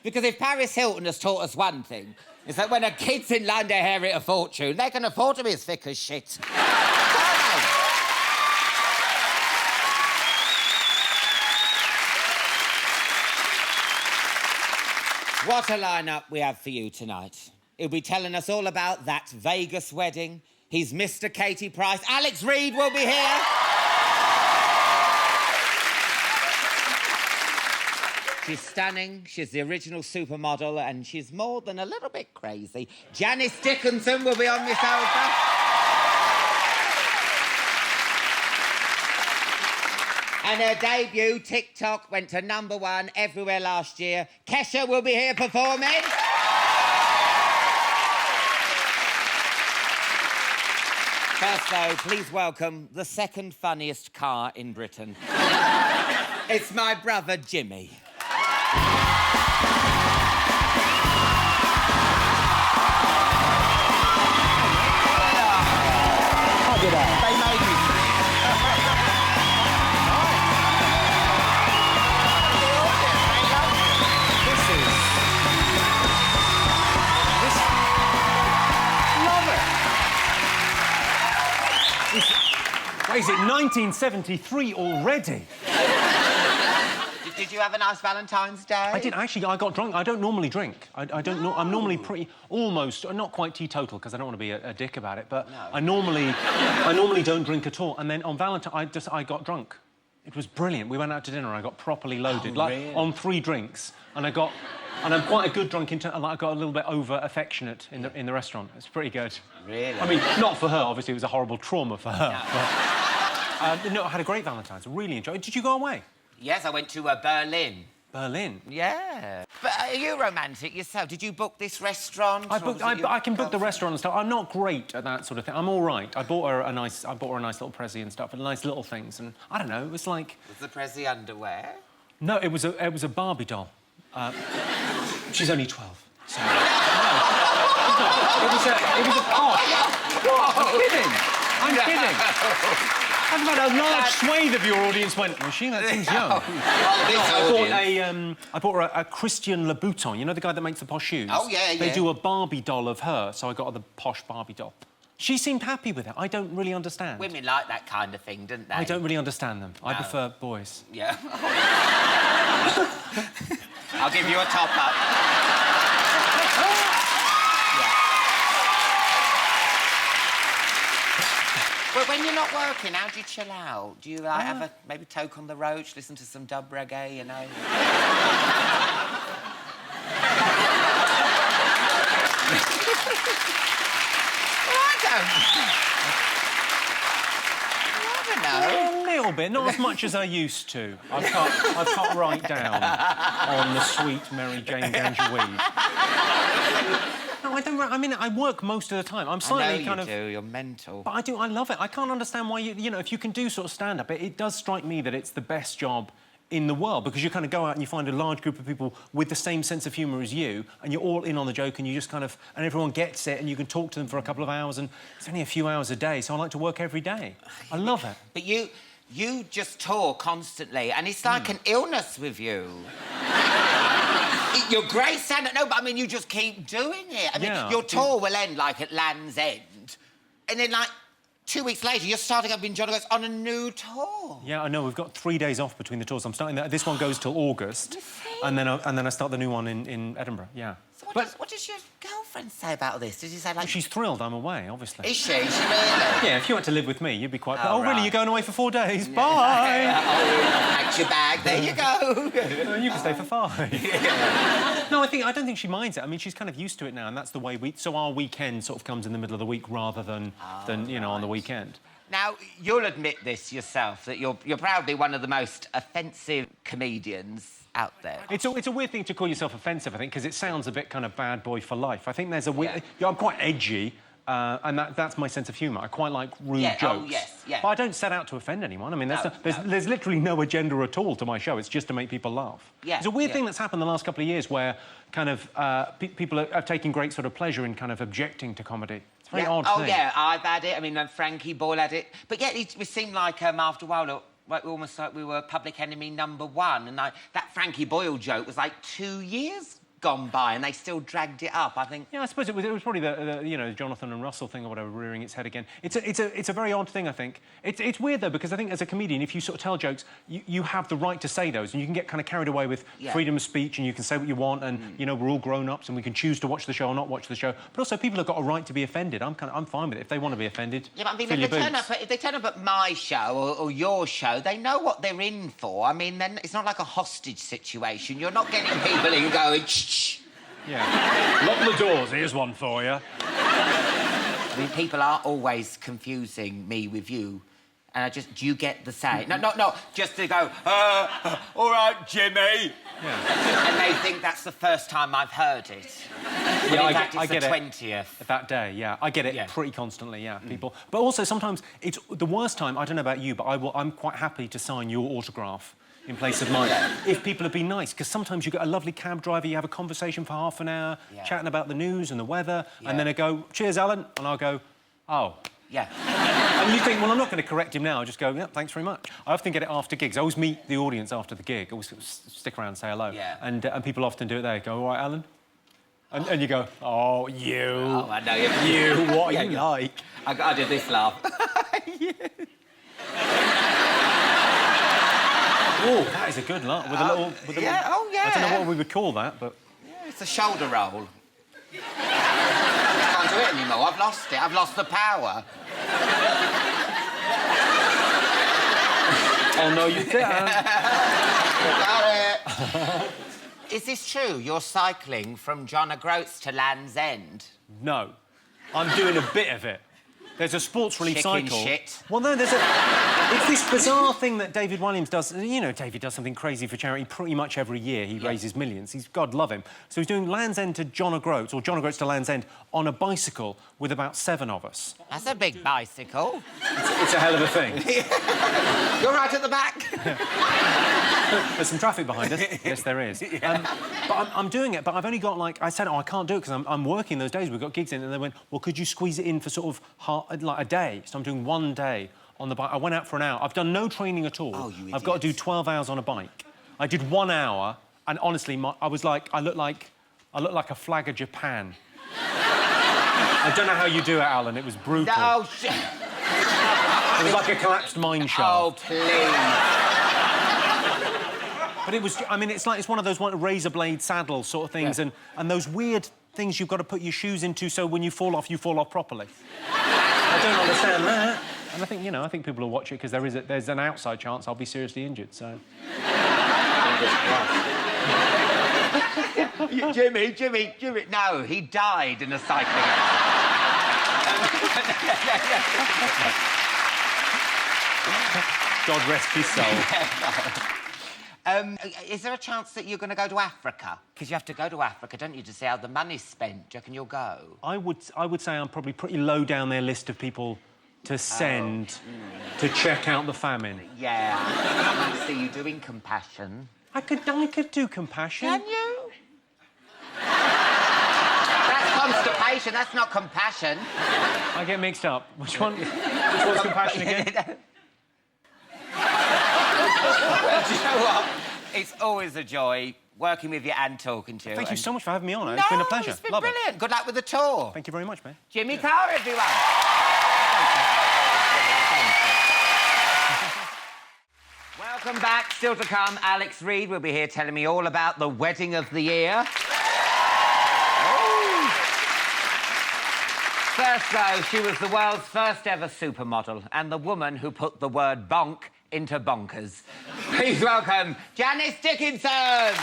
Because if Paris Hilton has taught us one thing, it's that when a kid's in line to inherit a fortune, they can afford to be as thick as shit. What a lineup we have for you tonight. He'll be telling us all about that Vegas wedding. He's Mr. Katy Price. Alex Reid will be here. She's stunning, she's the original supermodel, and she's more than a little bit crazy. Janice Dickinson will be on this sofa. And her debut, TikTok, went to #1 everywhere last year. Kesha will be here performing. First, though, please welcome the second funniest car in Britain. It's my brother, Jimmy. They made me. What is it, 1973 already? Did you have a nice Valentine's Day? I did, actually. I got drunk. I don't normally drink. I don't know. I'm normally pretty, almost, not quite teetotal, because I don't want to be a dick about it, but no. I normally don't drink at all. And then on Valentine's, I got drunk. It was brilliant. We went out to dinner and I got properly loaded, really? On 3 drinks. And I'm quite a good drunk in terms, I got a little bit over-affectionate in the restaurant. It's pretty good. Really? I mean, not for her, obviously, it was a horrible trauma for her. No. No, I had a great Valentine's. I really enjoyed it. Did you go away? Yes, I went to Berlin. Berlin? Yeah. But are you romantic yourself? Did you book this restaurant? I can book the restaurant and stuff. I'm not great at that sort of thing. I'm all right. I bought her a nice little Prezi and stuff, and nice little things, and I don't know, it was like... Was the Prezi underwear? No, it was a Barbie doll. She's only 12. So... no. It was a posh. I'm kidding. I'm kidding. I've had a large swathe of your audience went, well, that seems young. I bought her a Christian Louboutin, you know the guy that makes the posh shoes? Oh, yeah, yeah. They do a Barbie doll of her, so I got her the posh Barbie doll. She seemed happy with it. I don't really understand. Women like that kind of thing, don't they? I don't really understand them. No. I prefer boys. Yeah. I'll give you a top-up. Well, when you're not working, how do you chill out? Do you have a maybe toke on the roach, listen to some dub reggae, you know? I don't know. A little bit, not as much as I used to. I've cut right down on the sweet Mary Jane Gangeweed. No, I don't. I mean, I work most of the time. I'm slightly I know you do. You're mental. But I do. I love it. I can't understand why you know, if you can do sort of stand-up, it does strike me that it's the best job in the world, because you kind of go out and you find a large group of people with the same sense of humour as you, and you're all in on the joke, and you just kind of... and everyone gets it, and you can talk to them for a couple of hours, and it's only a few hours a day, so I like to work every day. I love it. But you just talk constantly, and it's like an illness with you. You're great stand-up. No, but I mean, you just keep doing it. I mean, your tour will end, like, at Land's End. And then, like, 2 weeks later, you're starting up in John O'Groats on a new tour. Yeah, I know. We've got 3 days off between the tours. I'm starting that. This one goes till August, and then I start the new one in Edinburgh. Yeah. So what does your girlfriend say about this? Did she say like? She's thrilled I'm away, obviously. Is she? Is she really? Yeah. If you went to live with me, you'd be quite. Oh, really? right. You're going away for 4 days? Bye. Pack your bag. There you go. You can stay for 5. No, I don't think she minds it. I mean, she's kind of used to it now, and that's the way So our weekend sort of comes in the middle of the week rather than you know, on the weekend. Now, you'll admit this yourself, that you're proudly one of the most offensive comedians out there. It's a weird thing to call yourself offensive, I think, because it sounds a bit kind of bad boy for life. I think there's a weird... Yeah, I'm quite edgy, and that's my sense of humour. I quite like rude jokes. Oh, yes, yeah. But I don't set out to offend anyone. I mean, there's literally no agenda at all to my show. It's just to make people laugh. Yeah, it's a weird thing that's happened the last couple of years where kind of people are taking great sort of pleasure in kind of objecting to comedy. It's a very odd thing. Oh, yeah, I've had it. I mean, Frankie Boyle had it. But, yeah, it seemed like, after a while, almost like we were public enemy #1. And that Frankie Boyle joke was, like, 2 years gone by, and they still dragged it up, I think. Yeah, I suppose it was probably the you know, Jonathan and Russell thing or whatever rearing its head again. It's a very odd thing, I think. It's weird though, because I think as a comedian, if you sort of tell jokes, you have the right to say those, and you can get kind of carried away with freedom of speech, and you can say what you want, and you know, we're all grown-ups, and we can choose to watch the show or not watch the show. But also, people have got a right to be offended. I'm fine with it. If they want to be offended, yeah, but I mean, fill your boots. if they turn up at my show or your show, they know what they're in for. I mean, then it's not like a hostage situation. You're not getting people in going, shh. Yeah. Lock the doors, here's one for you. I mean, people are always confusing me with you. And do you get the same? No, just to go, all right, Jimmy. Yeah. And they think that's the first time I've heard it. Yeah, I get it. 20th. That day, yeah. I get it pretty constantly, yeah, people. But also, sometimes, it's the worst time, I don't know about you, but I'm quite happy to sign your autograph in place of mine, if people have been nice, because sometimes you get a lovely cab driver, you have a conversation for half an hour, chatting about the news and the weather, and then they go, cheers, Alan, and I'll go, oh. Yeah. And you think, well, I'm not going to correct him now, I'll just go, yeah, thanks very much. I often get it after gigs. I always meet the audience after the gig, I always stick around and say hello. Yeah. And people often do it there, go, all right, Alan? And you go, oh, you. Oh, I know you. You, what are you like? I did this laugh. Oh, that is a good laugh. With a little... I don't know what we would call that, but... Yeah, it's a shoulder roll. I can't do it anymore. I've lost it. I've lost the power. Oh, no, you didn't. Got it. Is this true? You're cycling from John O'Groats to Land's End? No. I'm doing a bit of it. There's a sports relief Chicken cycle. shit. Well, no, it's this bizarre thing that David Williams does. You know, David does something crazy for charity pretty much every year. He raises millions. God love him. So he's doing Land's End to John O'Groats, or John O'Groats to Land's End, on a bicycle with about 7 of us. That's a big bicycle. It's a hell of a thing. You're right at the back. There's some traffic behind us. Yes, there is. But I'm doing it, but I've only got, like... I said, oh, I can't do it because I'm working those days. We've got gigs in, and they went, well, could you squeeze it in for sort of like a day? So I'm doing 1 day on the bike. I went out for an hour. I've done no training at all. Oh, you idiot. I've got to do 12 hours on a bike. I did 1 hour, and honestly, I looked like a flag of Japan. I don't know how you do it, Alan. It was brutal. No, shit. It was like a collapsed mine shaft. Oh, please. But it was... I mean, it's one of those razor blade saddle sort of things, and those weird things you've got to put your shoes into so when you fall off properly. I don't understand that. And I think, you know, I think people will watch it because there's an outside chance I'll be seriously injured, so... Jimmy. No, he died in a cycling accident. God rest his soul. Is there a chance that you're going to go to Africa? Because you have to go to Africa, don't you, to see how the money's spent. Do you reckon you'll go? I would say I'm probably pretty low down their list of people to send to check out the famine. Yeah. I can see you doing compassion. I could do compassion. Can you? That's constipation, that's not compassion. I get mixed up. Which one's compassion again? Do you know what? It's always a joy working with you and talking to you. Thank you so much for having me on. No, It's been a pleasure. It's been Love brilliant. Good luck with the tour. Thank you very much, man. Jimmy Carr, everyone. Welcome back. Still to come, Alex Reid will be here telling me all about the wedding of the year. Oh. First, though, she was the world's first ever supermodel and the woman who put the word bonk into bonkers. Please welcome Janice Dickinson.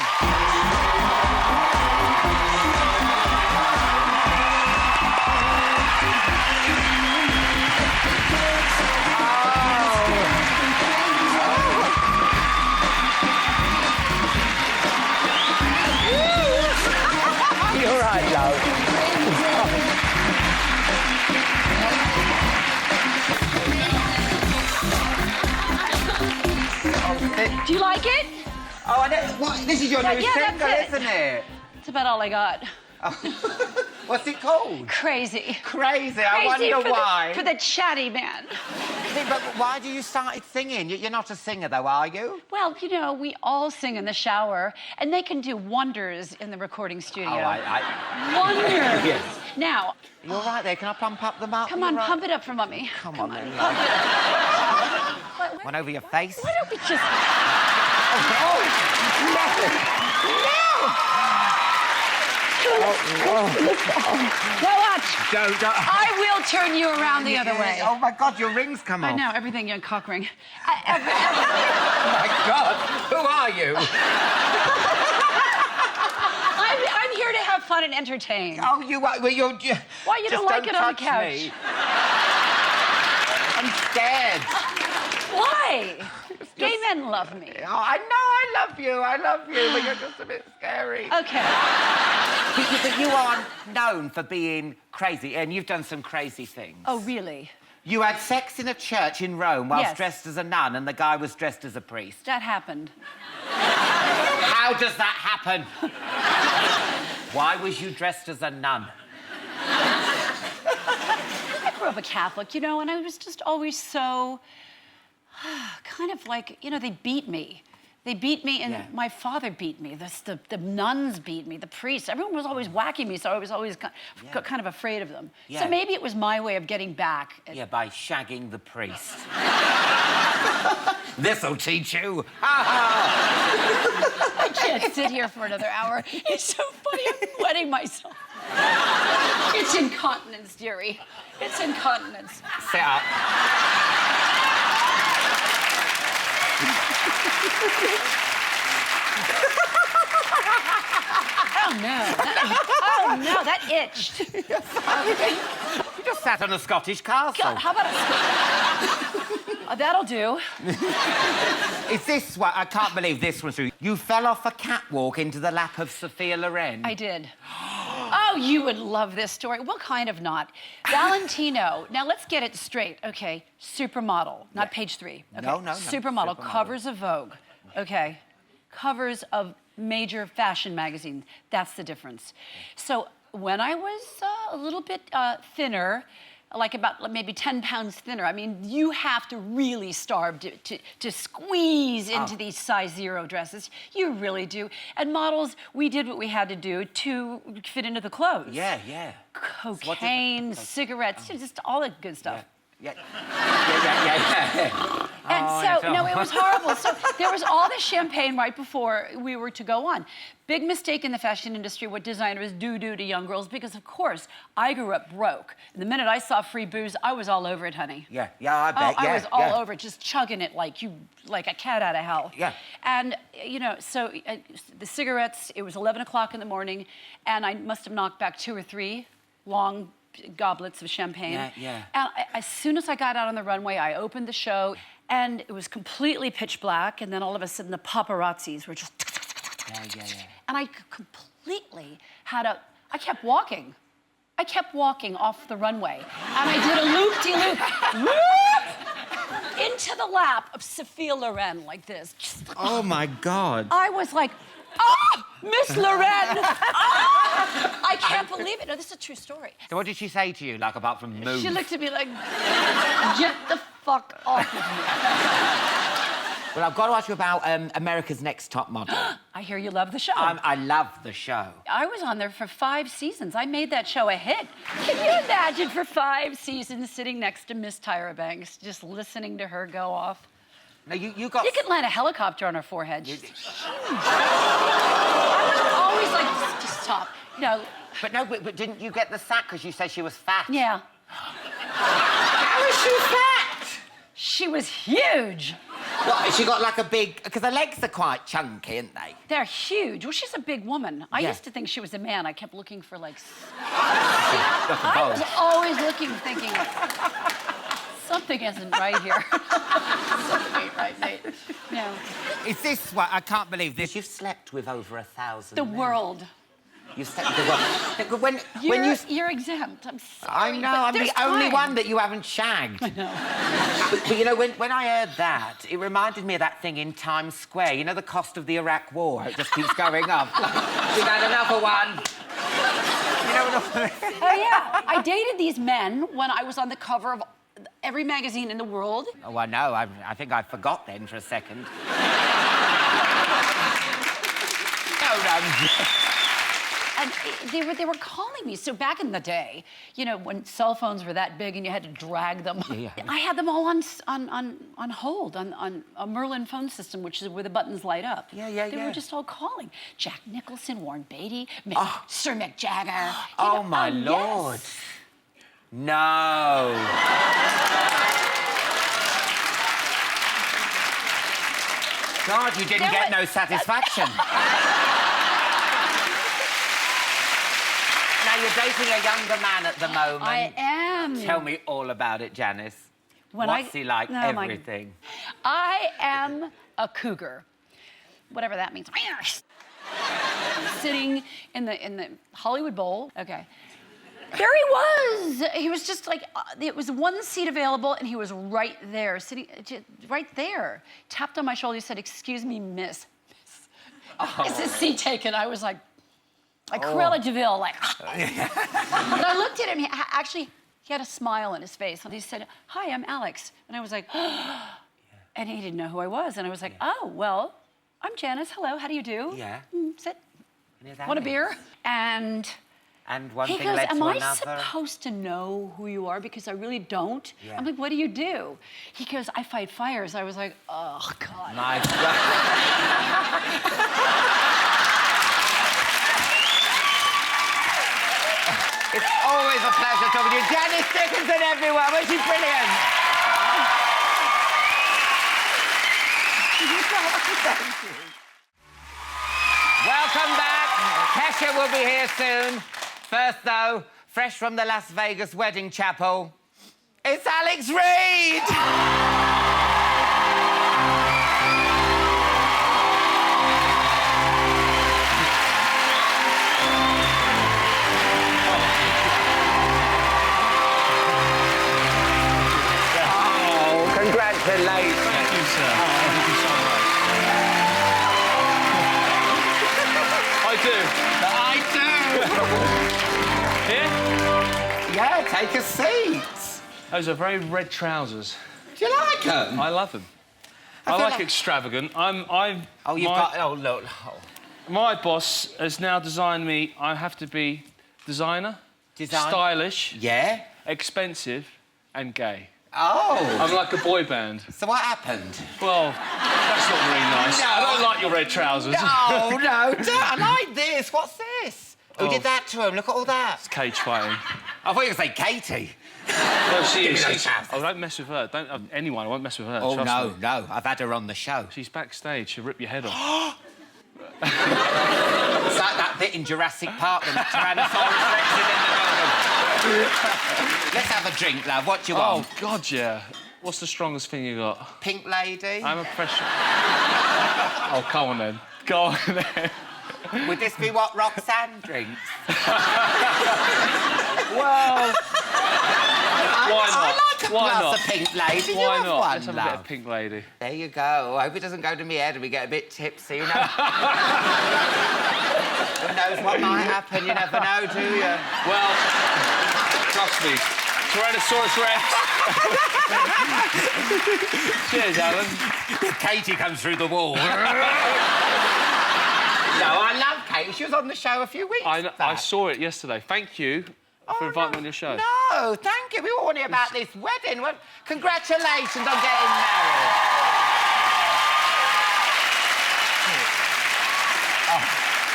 You're right, love. Do you like it? Oh, I know. What? This is your new single, isn't it? It's about all I got. Oh. What's it called? Crazy. Crazy. I wonder why. For the Chatty Man. But why do you start singing? You're not a singer, though, are you? Well, you know, we all sing in the shower, and they can do wonders in the recording studio. Oh, Wonders. Yes. Now. You're right there. Can I pump up the mouth? Come on, pump it up for Mummy. Come on, then. Pump it up. One over your face. Why don't we just... Oh, no! Now watch. Don't. I will turn you around the other way. Oh, my God, your rings come off. I know, everything, your cock ring. Oh, my God. Who are you? I'm here to have fun and entertain. Oh, you are... Well, you're... Why you don't like it on the couch? Me. I'm scared. Why? Gay men love me. Oh, I know I love you, but you're just a bit scary. Okay. But you are known for being crazy, and you've done some crazy things. Oh, really? You had sex in a church in Rome whilst dressed as a nun, and the guy was dressed as a priest. That happened. How does that happen? Why was you dressed as a nun? I grew up a Catholic, you know, and I was just always so... kind of like, you know, they beat me. They beat me, and my father beat me. The nuns beat me, the priests. Everyone was always whacking me, so I was always kind of afraid of them. Yeah. So maybe it was my way of getting back. Yeah, by shagging the priest. This'll teach you. I can't sit here for another hour. It's so funny. I'm wetting myself. It's incontinence, dearie. It's incontinence. Sit up. Oh, no. Oh, no, that itched. You just sat on a Scottish castle. God, how about a... that'll do. Is this what... I can't believe this was true. You fell off a catwalk into the lap of Sophia Loren. I did. Oh, you would love this story. Well, kind of not. Valentino, now let's get it straight, okay? Supermodel, not page 3. Okay? No. Supermodel, covers of Vogue, okay? Covers of major fashion magazine. That's the difference. So when I was a little bit thinner, like about maybe 10 pounds thinner. I mean, you have to really starve to squeeze into these size 0 dresses. You really do. And models, we did what we had to do to fit into the clothes. Yeah. Cocaine, cigarettes, just all the good stuff. Yeah. And no, it was horrible. So there was all this champagne right before we were to go on. Big mistake in the fashion industry, what designers do to young girls, because of course, I grew up broke. The minute I saw free booze, I was all over it, honey. Yeah, I bet. I was all over it, just chugging it like a cat out of hell. Yeah. And, you know, so the cigarettes, it was 11 o'clock in the morning, and I must have knocked back 2 or 3 long goblets of champagne. Yeah. And as soon as I got out on the runway, I opened the show, and it was completely pitch black, and then all of a sudden the paparazzis were just... Yeah. And I completely I kept walking. I kept walking off the runway, and I did a loop-de-loop into the lap of Sophia Loren like this. Oh, my God. I was like, oh, Miss Loren! Oh! I can't believe it. No, this is a true story. So what did she say to you, like, apart from move? She looked at me like, get the fuck off of me. Well, I've got to ask you about America's Next Top Model. I hear you love the show. I love the show. I was on there for 5 seasons. I made that show a hit. Can you imagine for 5 seasons sitting next to Miss Tyra Banks, just listening to her go off? No, you got... You could land a helicopter on her forehead. She's huge. I was always like, just stop. No. But didn't you get the sack because you said she was fat? Yeah. How is she fat? She was huge. What, she got like a big... Because her legs are quite chunky, aren't they? They're huge. Well, she's a big woman. I Yeah. used to think she was a man. I kept looking for, like... Got the I bulge. was always looking, thinking, something isn't right here. Something ain't right, mate. No. Is this what... I can't believe this. You've slept with over 1,000 The men. world. You've slept with the world. When You're exempt. I'm sorry. I know, I'm the only one that you haven't shagged. I know. But you know, when I heard that, it reminded me of that thing in Times Square. You know, the cost of the Iraq War? It just keeps going up. We've had another one. You know what I mean? Oh, yeah. I dated these men when I was on the cover of every magazine in the world. Oh, I know. I think I forgot then for a second. No. And they were calling me. So back in the day, you know, when cell phones were that big and you had to drag them, Yeah. I had them all on hold on a Merlin phone system, which is where the buttons light up. Yeah. They were just all calling. Jack Nicholson, Warren Beatty, Sir Mick Jagger. Oh, my Lord. Yes. No. God, you didn't get no satisfaction. Now, you're dating a younger man at the moment. I am. Tell me all about it, Janice. What's he like? Everything. I am a cougar. Whatever that means. Sitting in the Hollywood Bowl. Okay. There he was. He was just like, it was one seat available, and he was right there, sitting right there. Tapped on my shoulder. He said, "Excuse me, miss. Is this seat taken?" I was like Cruella de Vil, like. But I looked at him. He had a smile on his face, and he said, "Hi, I'm Alex." And I was like, and he didn't know who I was, and I was like, "Oh, well, I'm Janice. Hello, how do you do?" Yeah. Sit. Want a beer? And one he thing goes, led to "Am I another." supposed to know who you are? Because I really don't." Yeah. I'm like, "What do you do?" He goes, "I fight fires." I was like, "Oh, God." Nice. It's always a pleasure talking to you. Janice Dickinson, everyone. Well, she's brilliant. Welcome back. Kesha will be here soon. First, though, fresh from the Las Vegas wedding chapel, it's Alex Reid. Congratulations. Thank you, sir. Thank you so much. I do. Yeah, take a seat. Those are very red trousers. Do you like them? I love them. I like extravagant. Oh, you've got... Oh, look. Oh. My boss has now designed me. I have to be designer, stylish, yeah, expensive, and gay. Oh. I'm like a boy band. So what happened? Well, that's not very nice. No. I don't like your red trousers. No, don't. I like this. What's this? Who did that to him? Look at all that. It's cage fighting. I thought you were going to say Katy. Well, she Give is. me those trousers. Oh, don't mess with her. Don't anyone. I won't mess with her. Oh, trust no, me. no. I've had her on the show. She's backstage. She'll rip your head off. It's like that bit in Jurassic Park when the Tyrannosaurus Rex is in the building. Let's have a drink, love. What do you want? Oh, God, yeah. What's the strongest thing you got? Pink lady. I'm a pressure... Oh, come on, then. Go on, then. Would this be what Roxanne drinks? Well... Why not? I like a glass of pink lady. Why you have not? one, Let's have a love. bit of pink lady. There you go. I hope it doesn't go to me head and we get a bit tipsy, you know. Who knows what might happen? You never know, do you? Well, trust me, Tyrannosaurus Rex Cheers, Alan. Katy comes through the wall. No, I love Katy. She was on the show a few weeks back. I saw it yesterday. Thank you for inviting me on your show. No, thank you. We were warning about this wedding. Well, congratulations on getting married.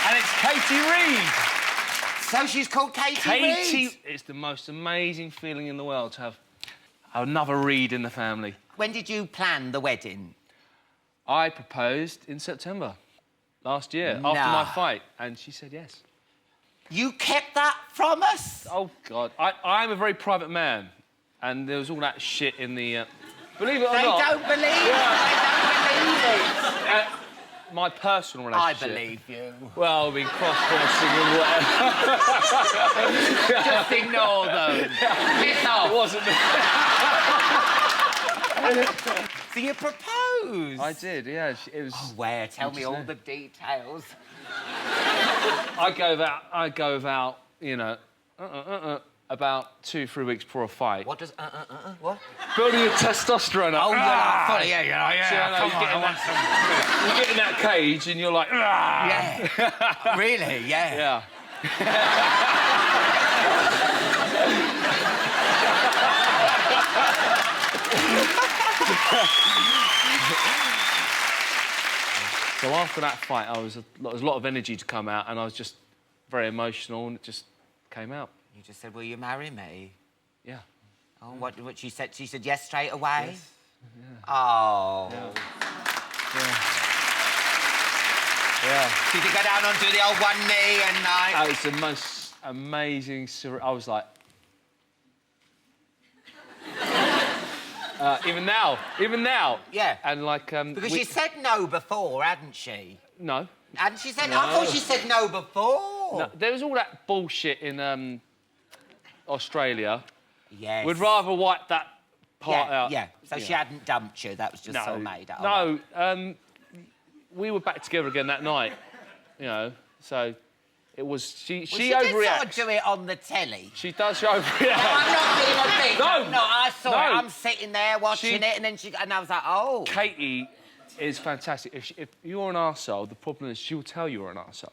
And it's Katy Reed. So she's called Katy Reed? It's the most amazing feeling in the world to have another Reed in the family. When did you plan the wedding? I proposed in September last year, after my fight, and she said yes. You kept that from us? Oh, God. I'm a very private man, and there was all that shit in the... Believe it or not... They don't believe it. My personal relationship... I believe you. Well, we cross-dressing and whatever. Just ignore them. Piss off. It wasn't... So you proposed? I did, yeah. It was... Oh, where? Tell me all the details. I go without, you know, about 2-3 weeks before a fight. What does what? Building your testosterone up. Oh, you're like, funny, yeah. So, you get in that cage and you're like, yeah. Really? Yeah. So after that fight, there was a lot of energy to come out, and I was just very emotional, and it just came out. You just said, "Will you marry me?" Yeah. Oh, what she said? She said yes straight away. Yes. Yeah. Oh. Yeah. Did you go down and do the old one knee and like? That was the most amazing. I was like. Even now. Yeah. And like because she said no before, hadn't she? No. Hadn't she said? No. I thought she said no before. No, there was all that bullshit in Australia. Yes. We'd rather wipe that part out. Yeah. So she hadn't dumped you. That was just so made up. No. We were back together again that night. You know. So. It was she overreacts. She did sort of do it on the telly. She does overreact. No, I'm not being a bitch. No, I saw it. I'm sitting there watching it, and then and I was like, oh. Katy is fantastic. If you're an arsehole, the problem is she'll tell you're an arsehole,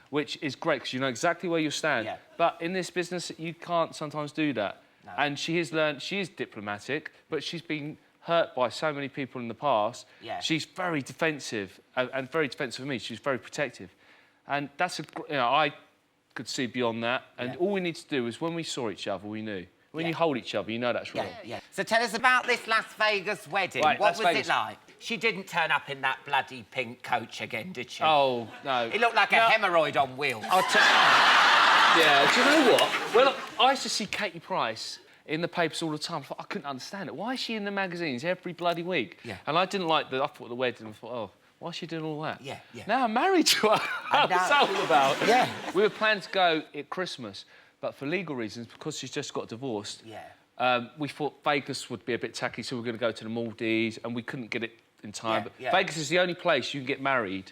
which is great because you know exactly where you stand. Yeah. But in this business, you can't sometimes do that. No. And she has learned. She is diplomatic, but she's been hurt by so many people in the past. Yeah. She's very defensive and very defensive of me. She's very protective. And that's I could see beyond that. And all we need to do is when we saw each other, we knew. When you hold each other, you know that's real. Yeah. So tell us about this Las Vegas wedding. Right, what Las was Vegas. it like? She didn't turn up in that bloody pink coach again, did she? Oh, no. It looked like a hemorrhoid on wheels. I'll tell you. Yeah, do you know what? Well, I used to see Katy Price in the papers all the time. I couldn't understand it. Why is she in the magazines every bloody week? Yeah. And I didn't like I thought the wedding, I thought, oh, why is she doing all that? Yeah. Now I'm married to her. What's that all about? Yeah. We were planning to go at Christmas, but for legal reasons, because she's just got divorced, we thought Vegas would be a bit tacky, so we were going to go to the Maldives, and we couldn't get it in time. But Vegas is the only place you can get married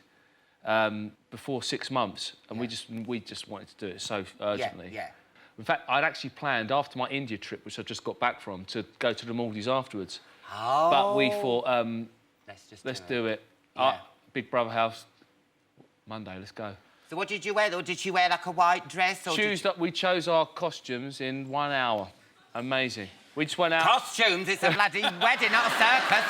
before 6 months, and we just wanted to do it so urgently. Yeah. In fact, I'd actually planned after my India trip, which I just got back from, to go to the Maldives afterwards. Oh. But we thought, let's do it. Yeah. Big Brother house, Monday, let's go. So what did you wear? Or did she wear like a white dress? Or We chose our costumes in 1 hour. Amazing. We just went out... Costumes? It's a bloody wedding, not a circus.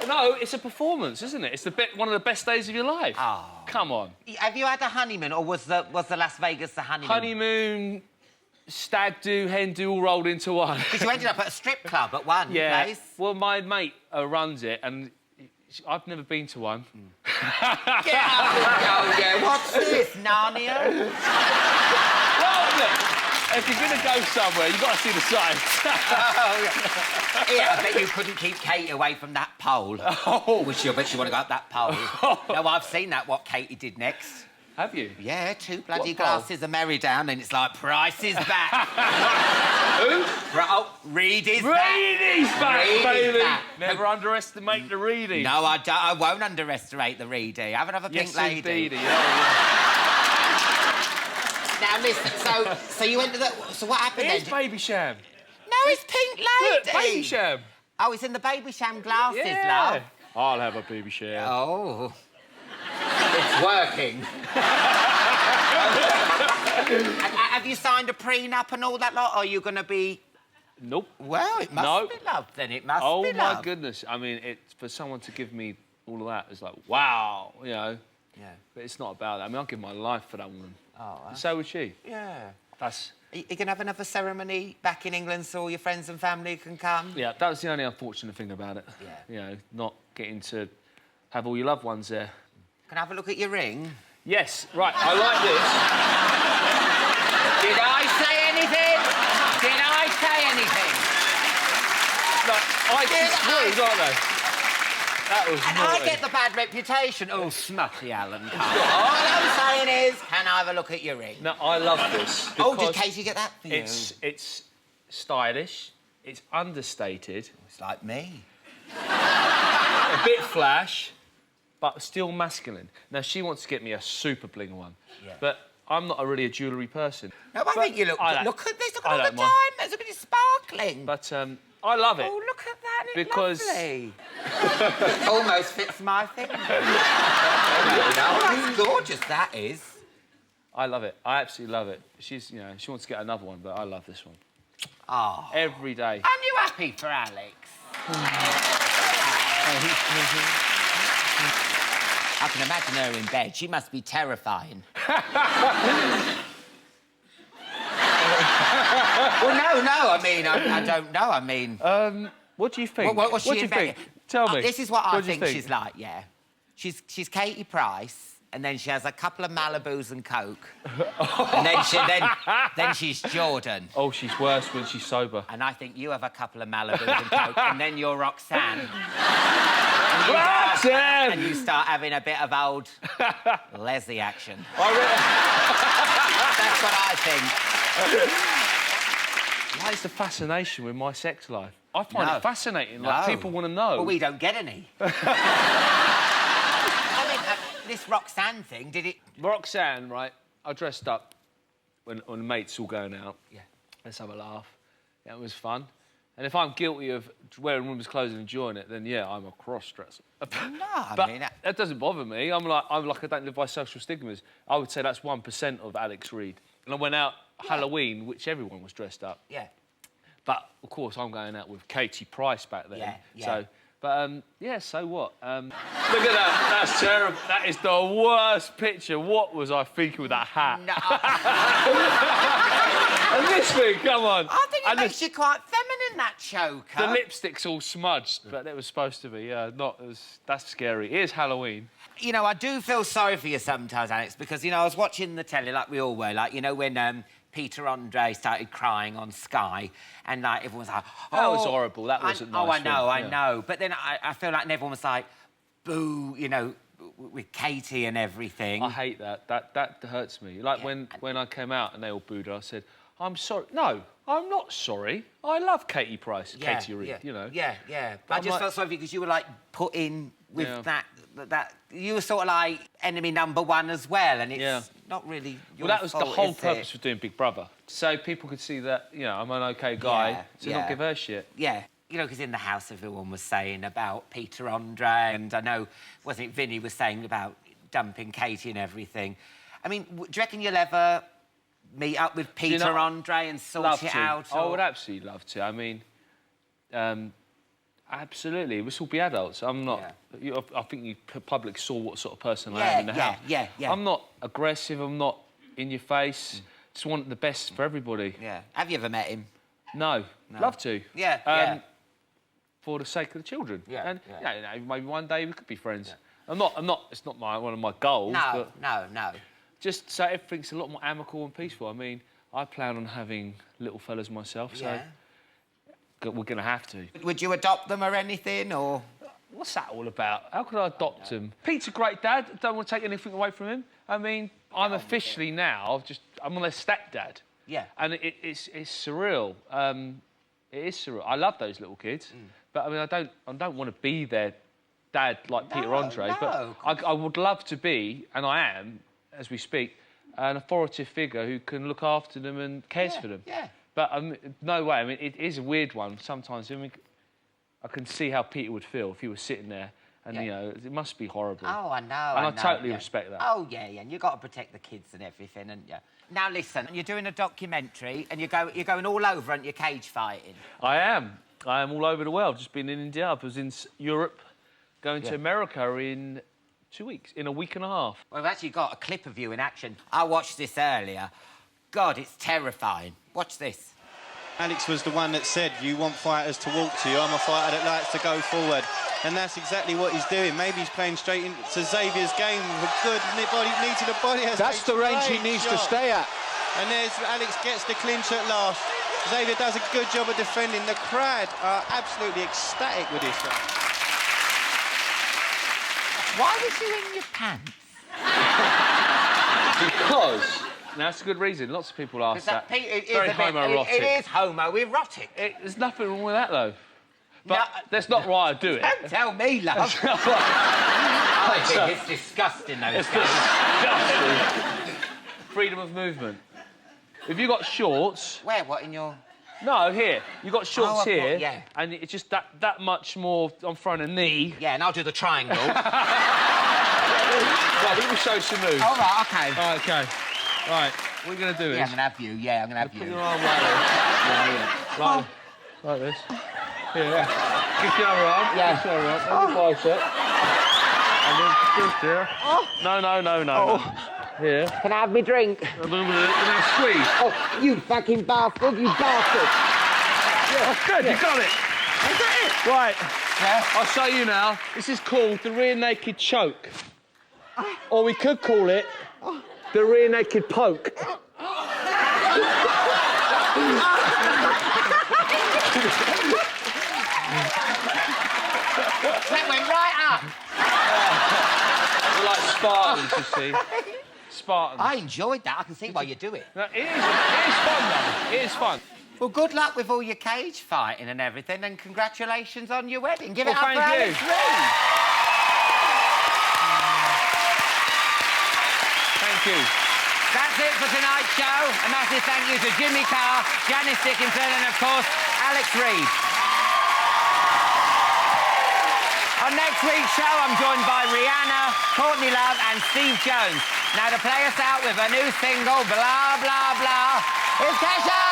No, it's a performance, isn't it? It's one of the best days of your life. Oh. Come on. Have you had a honeymoon, or was the Las Vegas the honeymoon? Honeymoon, stag do, hen do, all rolled into one. Because you ended up at a strip club at one place. Well, my mate runs it, and I've never been to one. Get up and go, yeah. What's this, Narnia? Well, look, if you're going to go somewhere, you've got to see the sights. Yeah, I bet you couldn't keep Katy away from that pole. Oh. I bet you want to go up that pole. No, I've seen what Katy did next. Have you? Yeah, 2 bloody glasses of Mary down, and it's like, Price is back. Who? Reed is back. Reed is back, baby. Back. Never underestimate the Reedy. No, I won't underestimate the Reedy. Have another pink lady. Indeed, Now, listen, so you went to the... So what happened then? Here's Baby Sham. No, Oh, it's Pink Lady. Look, Baby Sham. Oh, it's in the Baby Sham glasses, Yeah. love. I'll have a Baby Sham. Oh. It's working. Have you signed a prenup and all that lot, or are you going to be... Nope. Well, it must be love, then. It must be Oh, love. my goodness. I mean, it's for someone to give me all of that, it's like, wow, you know. Yeah. But it's not about that. I mean, I'll give my life for that woman. Oh, And so would she. Yeah. That's... Are you going to have another ceremony back in England so all your friends and family can come? Yeah, that was the only unfortunate thing about it. Yeah. You know, not getting to have all your loved ones there. Can I have a look at your ring? Yes, right, I like this. Did I say anything? Did I say anything? No, I screwed, aren't they? That was And naughty. I get the bad reputation. Oh, smutty Alan Carr. All I'm saying is, can I have a look at your ring? No, I love this. Oh, did because Katie get that for you? It's stylish, it's understated. It's like me. A bit flash, but still masculine. Now, she wants to get me a super bling one, but I'm not really a jewellery person. No, I think you look... Look at this, look at all the don't mind. diamonds, look at it sparkling. But I love it. Oh, look at that, it's Because- lovely. Almost fits my finger. That's gorgeous, that is. I love it. I absolutely love it. She's, you know, she wants to get another one, but I love this one. Oh. Every day. Aren't you happy for Alex? I can imagine her in bed. She must be terrifying. Well, no, I mean, I don't know, I mean... What do you think? What's what she do you in bed? think? Tell me. This is what I What do you think she's like, yeah. She's Katy Price, and then she has a couple of Malibus and Coke. And then she's Jordan. Oh, she's worse when she's sober. And I think you have a couple of Malibus and Coke, and then you're Roxanne. Roxanne! And you start having a bit of old Leslie action. That's what I think. What is the fascination with my sex life? I find it fascinating. Like, No. people want to know. Well, we don't get any. I mean, this Roxanne thing, did it... Roxanne, right, I dressed up when the mates all going out. Yeah. Let's have a laugh. Yeah, it was fun. And if I'm guilty of wearing women's clothes and enjoying it, then, yeah, I'm a cross-dresser. No, I But mean... that doesn't bother me. I'm like, I don't live by social stigmas. I would say that's 1% of Alex Reid. And I went out Halloween, which everyone was dressed up. Yeah. But, of course, I'm going out with Katy Price back then. Yeah, yeah. So, but, yeah, so what? Look at that. That's terrible. That is the worst picture. What was I thinking with that hat? No. And this thing, come on. I think it makes you quite feminine, that choker. The lipstick's all smudged, but it was supposed to be, that's scary. It is Halloween. You know, I do feel sorry for you sometimes, Alex, because, you know, I was watching the telly like we all were, like, you know, when Peter Andre started crying on Sky, and, like, everyone was like, oh... That was horrible. That wasn't nice. Oh, I know, yeah. I know. But then I feel like everyone was like, boo, you know, with Katy and everything. I hate that. That hurts me. Like, when I came out and they all booed her, I said, I'm sorry. No, I'm not sorry. I love Katy Price, Katy Reid, you know. Yeah. But But I I'm just like- felt sorry for you because you were, like, put in with Yeah. that... You were sort of like enemy number one as well, and it's not really your Well, that was the fault, whole is it? purpose of doing Big Brother. So people could see that, you know, I'm an OK guy, not give her shit. Yeah. You know, because in the house everyone was saying about Peter Andre, and I know, wasn't it Vinny was saying about dumping Katy and everything. I mean, do you reckon you'll ever meet up with Peter Do you know, Andre and sort love it to. out? I would absolutely love to. I mean, absolutely. We should all be adults. I'm not... I think you public saw what sort of person I am in the house. Yeah. I'm not aggressive. I'm not in your face. Just want the best for everybody. Yeah. Have you ever met him? No. Love to. Yeah. For the sake of the children. Yeah, And you know, maybe one day we could be friends. I'm not. It's not one of my goals. No, but no. Just so everything's a lot more amicable and peaceful. I mean, I plan on having little fellas myself, so we're going to have to. Would you adopt them or anything, or...? What's that all about? How could I adopt him? Pete's a great dad. Don't want to take anything away from him. I mean, I'm officially now I'm on their stepdad. Yeah. And it's surreal. It is surreal. I love those little kids, but I mean, I don't want to be their dad like Peter Andre. But I would love to be, and I am, as we speak, an authoritative figure who can look after them and cares for them. Yeah. But no way. I mean, it is a weird one. Sometimes I can see how Peter would feel if he was sitting there, and you know, it must be horrible. Oh, I know. And I know, totally yeah. respect that. Oh yeah, and you got to protect the kids and everything, and yeah. Now listen, you're doing a documentary, and you're going all over, aren't you, cage fighting? I am all over the world. Just been in India. I was in Europe, going to America in 2 weeks, in a week and a half. Well, I've actually got a clip of you in action. I watched this earlier. God, it's terrifying. Watch this. Alex was the one that said, you want fighters to walk to you. I'm a fighter that likes to go forward. And that's exactly what he's doing. Maybe he's playing straight into Xavier's game with a good knee to the body. That's the range he needs to stay at. And there's Alex gets the clinch at last. Xavier does a good job of defending. The crowd are absolutely ecstatic with this one. Why was you in your pants? Because... Now, that's a good reason. Lots of people ask that. It Very homoerotic. It is homoerotic. There's nothing wrong with that, though. But that's not why I do it. Don't tell me, love. I think it's disgusting, though. It's disgusting. Freedom of movement. If you got shorts... Where? What, in your... No, here. You got shorts here, yeah. And it's just that much more... I'm throwing a knee. Yeah, and I'll do the triangle. Right, we will show some moves. All right, OK. All right, OK. Right, what are you going to do is... Yeah, I'm going to have you. Yeah, I'm going to have you. Put your arm like this. Like this. Yeah. Kick your other arm. Yeah. Kick your other arm. And your bicep. And then just here. No. Here. Can I have me drink? And then squeeze. Oh, you fucking bastard, you bastard. Yeah, that's good, you got it. Is that it? Right. Yeah. I'll show you now. This is called the rear naked choke. Or we could call it the rear naked poke. That went right up. We're like Spartans, you see. Spartans. I enjoyed that. I can see why you do it. No, it is fun, though. It is fun. Well, good luck with all your cage fighting and everything, and congratulations on your wedding. Give it up for thank you. Alex Reid. Thank you. That's it for tonight's show. A massive thank you to Jimmy Carr, Janice Dickinson, and, of course, Alex Reid. On next week's show, I'm joined by Rihanna, Courtney Love, and Steve Jones. Now, to play us out with a new single, Blah, Blah, Blah, is Kesha!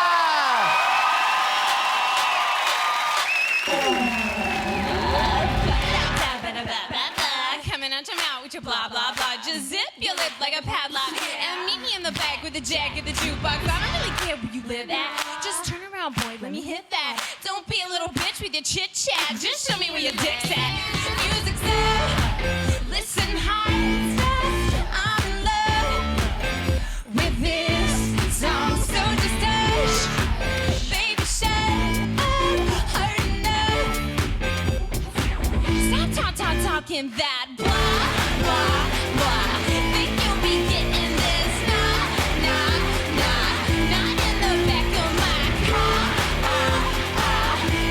Coming at your mouth with your blah, blah, blah. Just zip your lip like a padlock. And meet me in the back with the jack of the jukebox. I don't really care where you live at. Just turn around, boy, let me hit that. Don't be a little bitch with your chit-chat. Just show me where your dick's at. Music's there. Listen hard. I'm in love with this song. So just hush. Baby, shut up. Heard enough. Stop talking that blah, blah, blah. Think you'll be getting this? Nah, not in the back of my car.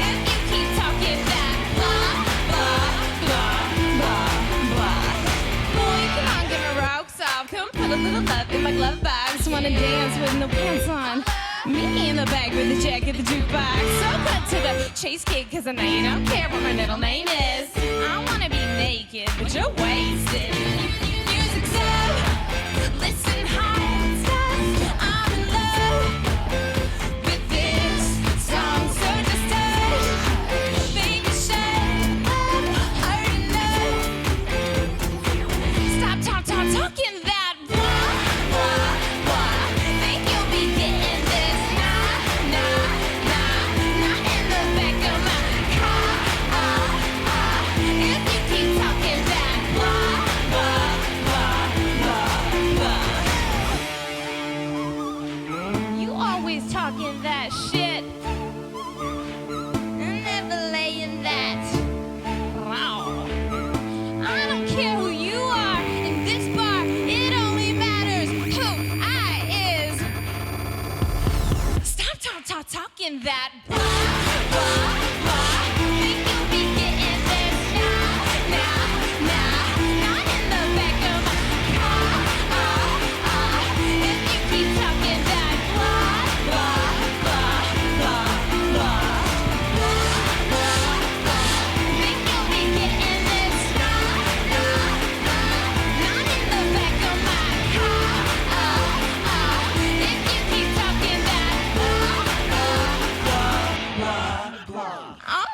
If you keep talking that blah, blah, blah, blah, blah. Boy, come on, get my rocks off. Come put a little love in my glove box. Wanna dance with no pants on. Meet me in the back with the jack at the jukebox. So cut to the chase kid, cause I know you don't care what my middle name is. I wanna be naked, but you're wasted. Music's up, listen hard stuff. I'm in love with this song, so just hush. Baby, shut up, heard enough. Stop talking that blah, blah, blah. Think you'll be getting this? Nah, not in the back of my car. If you keep talking that blah, blah.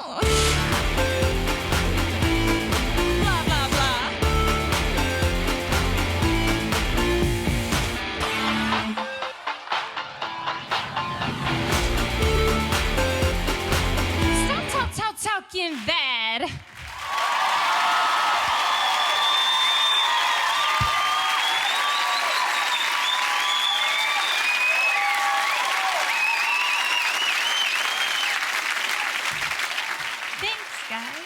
Blah, blah, blah. Stop talking bad. Thanks, guys.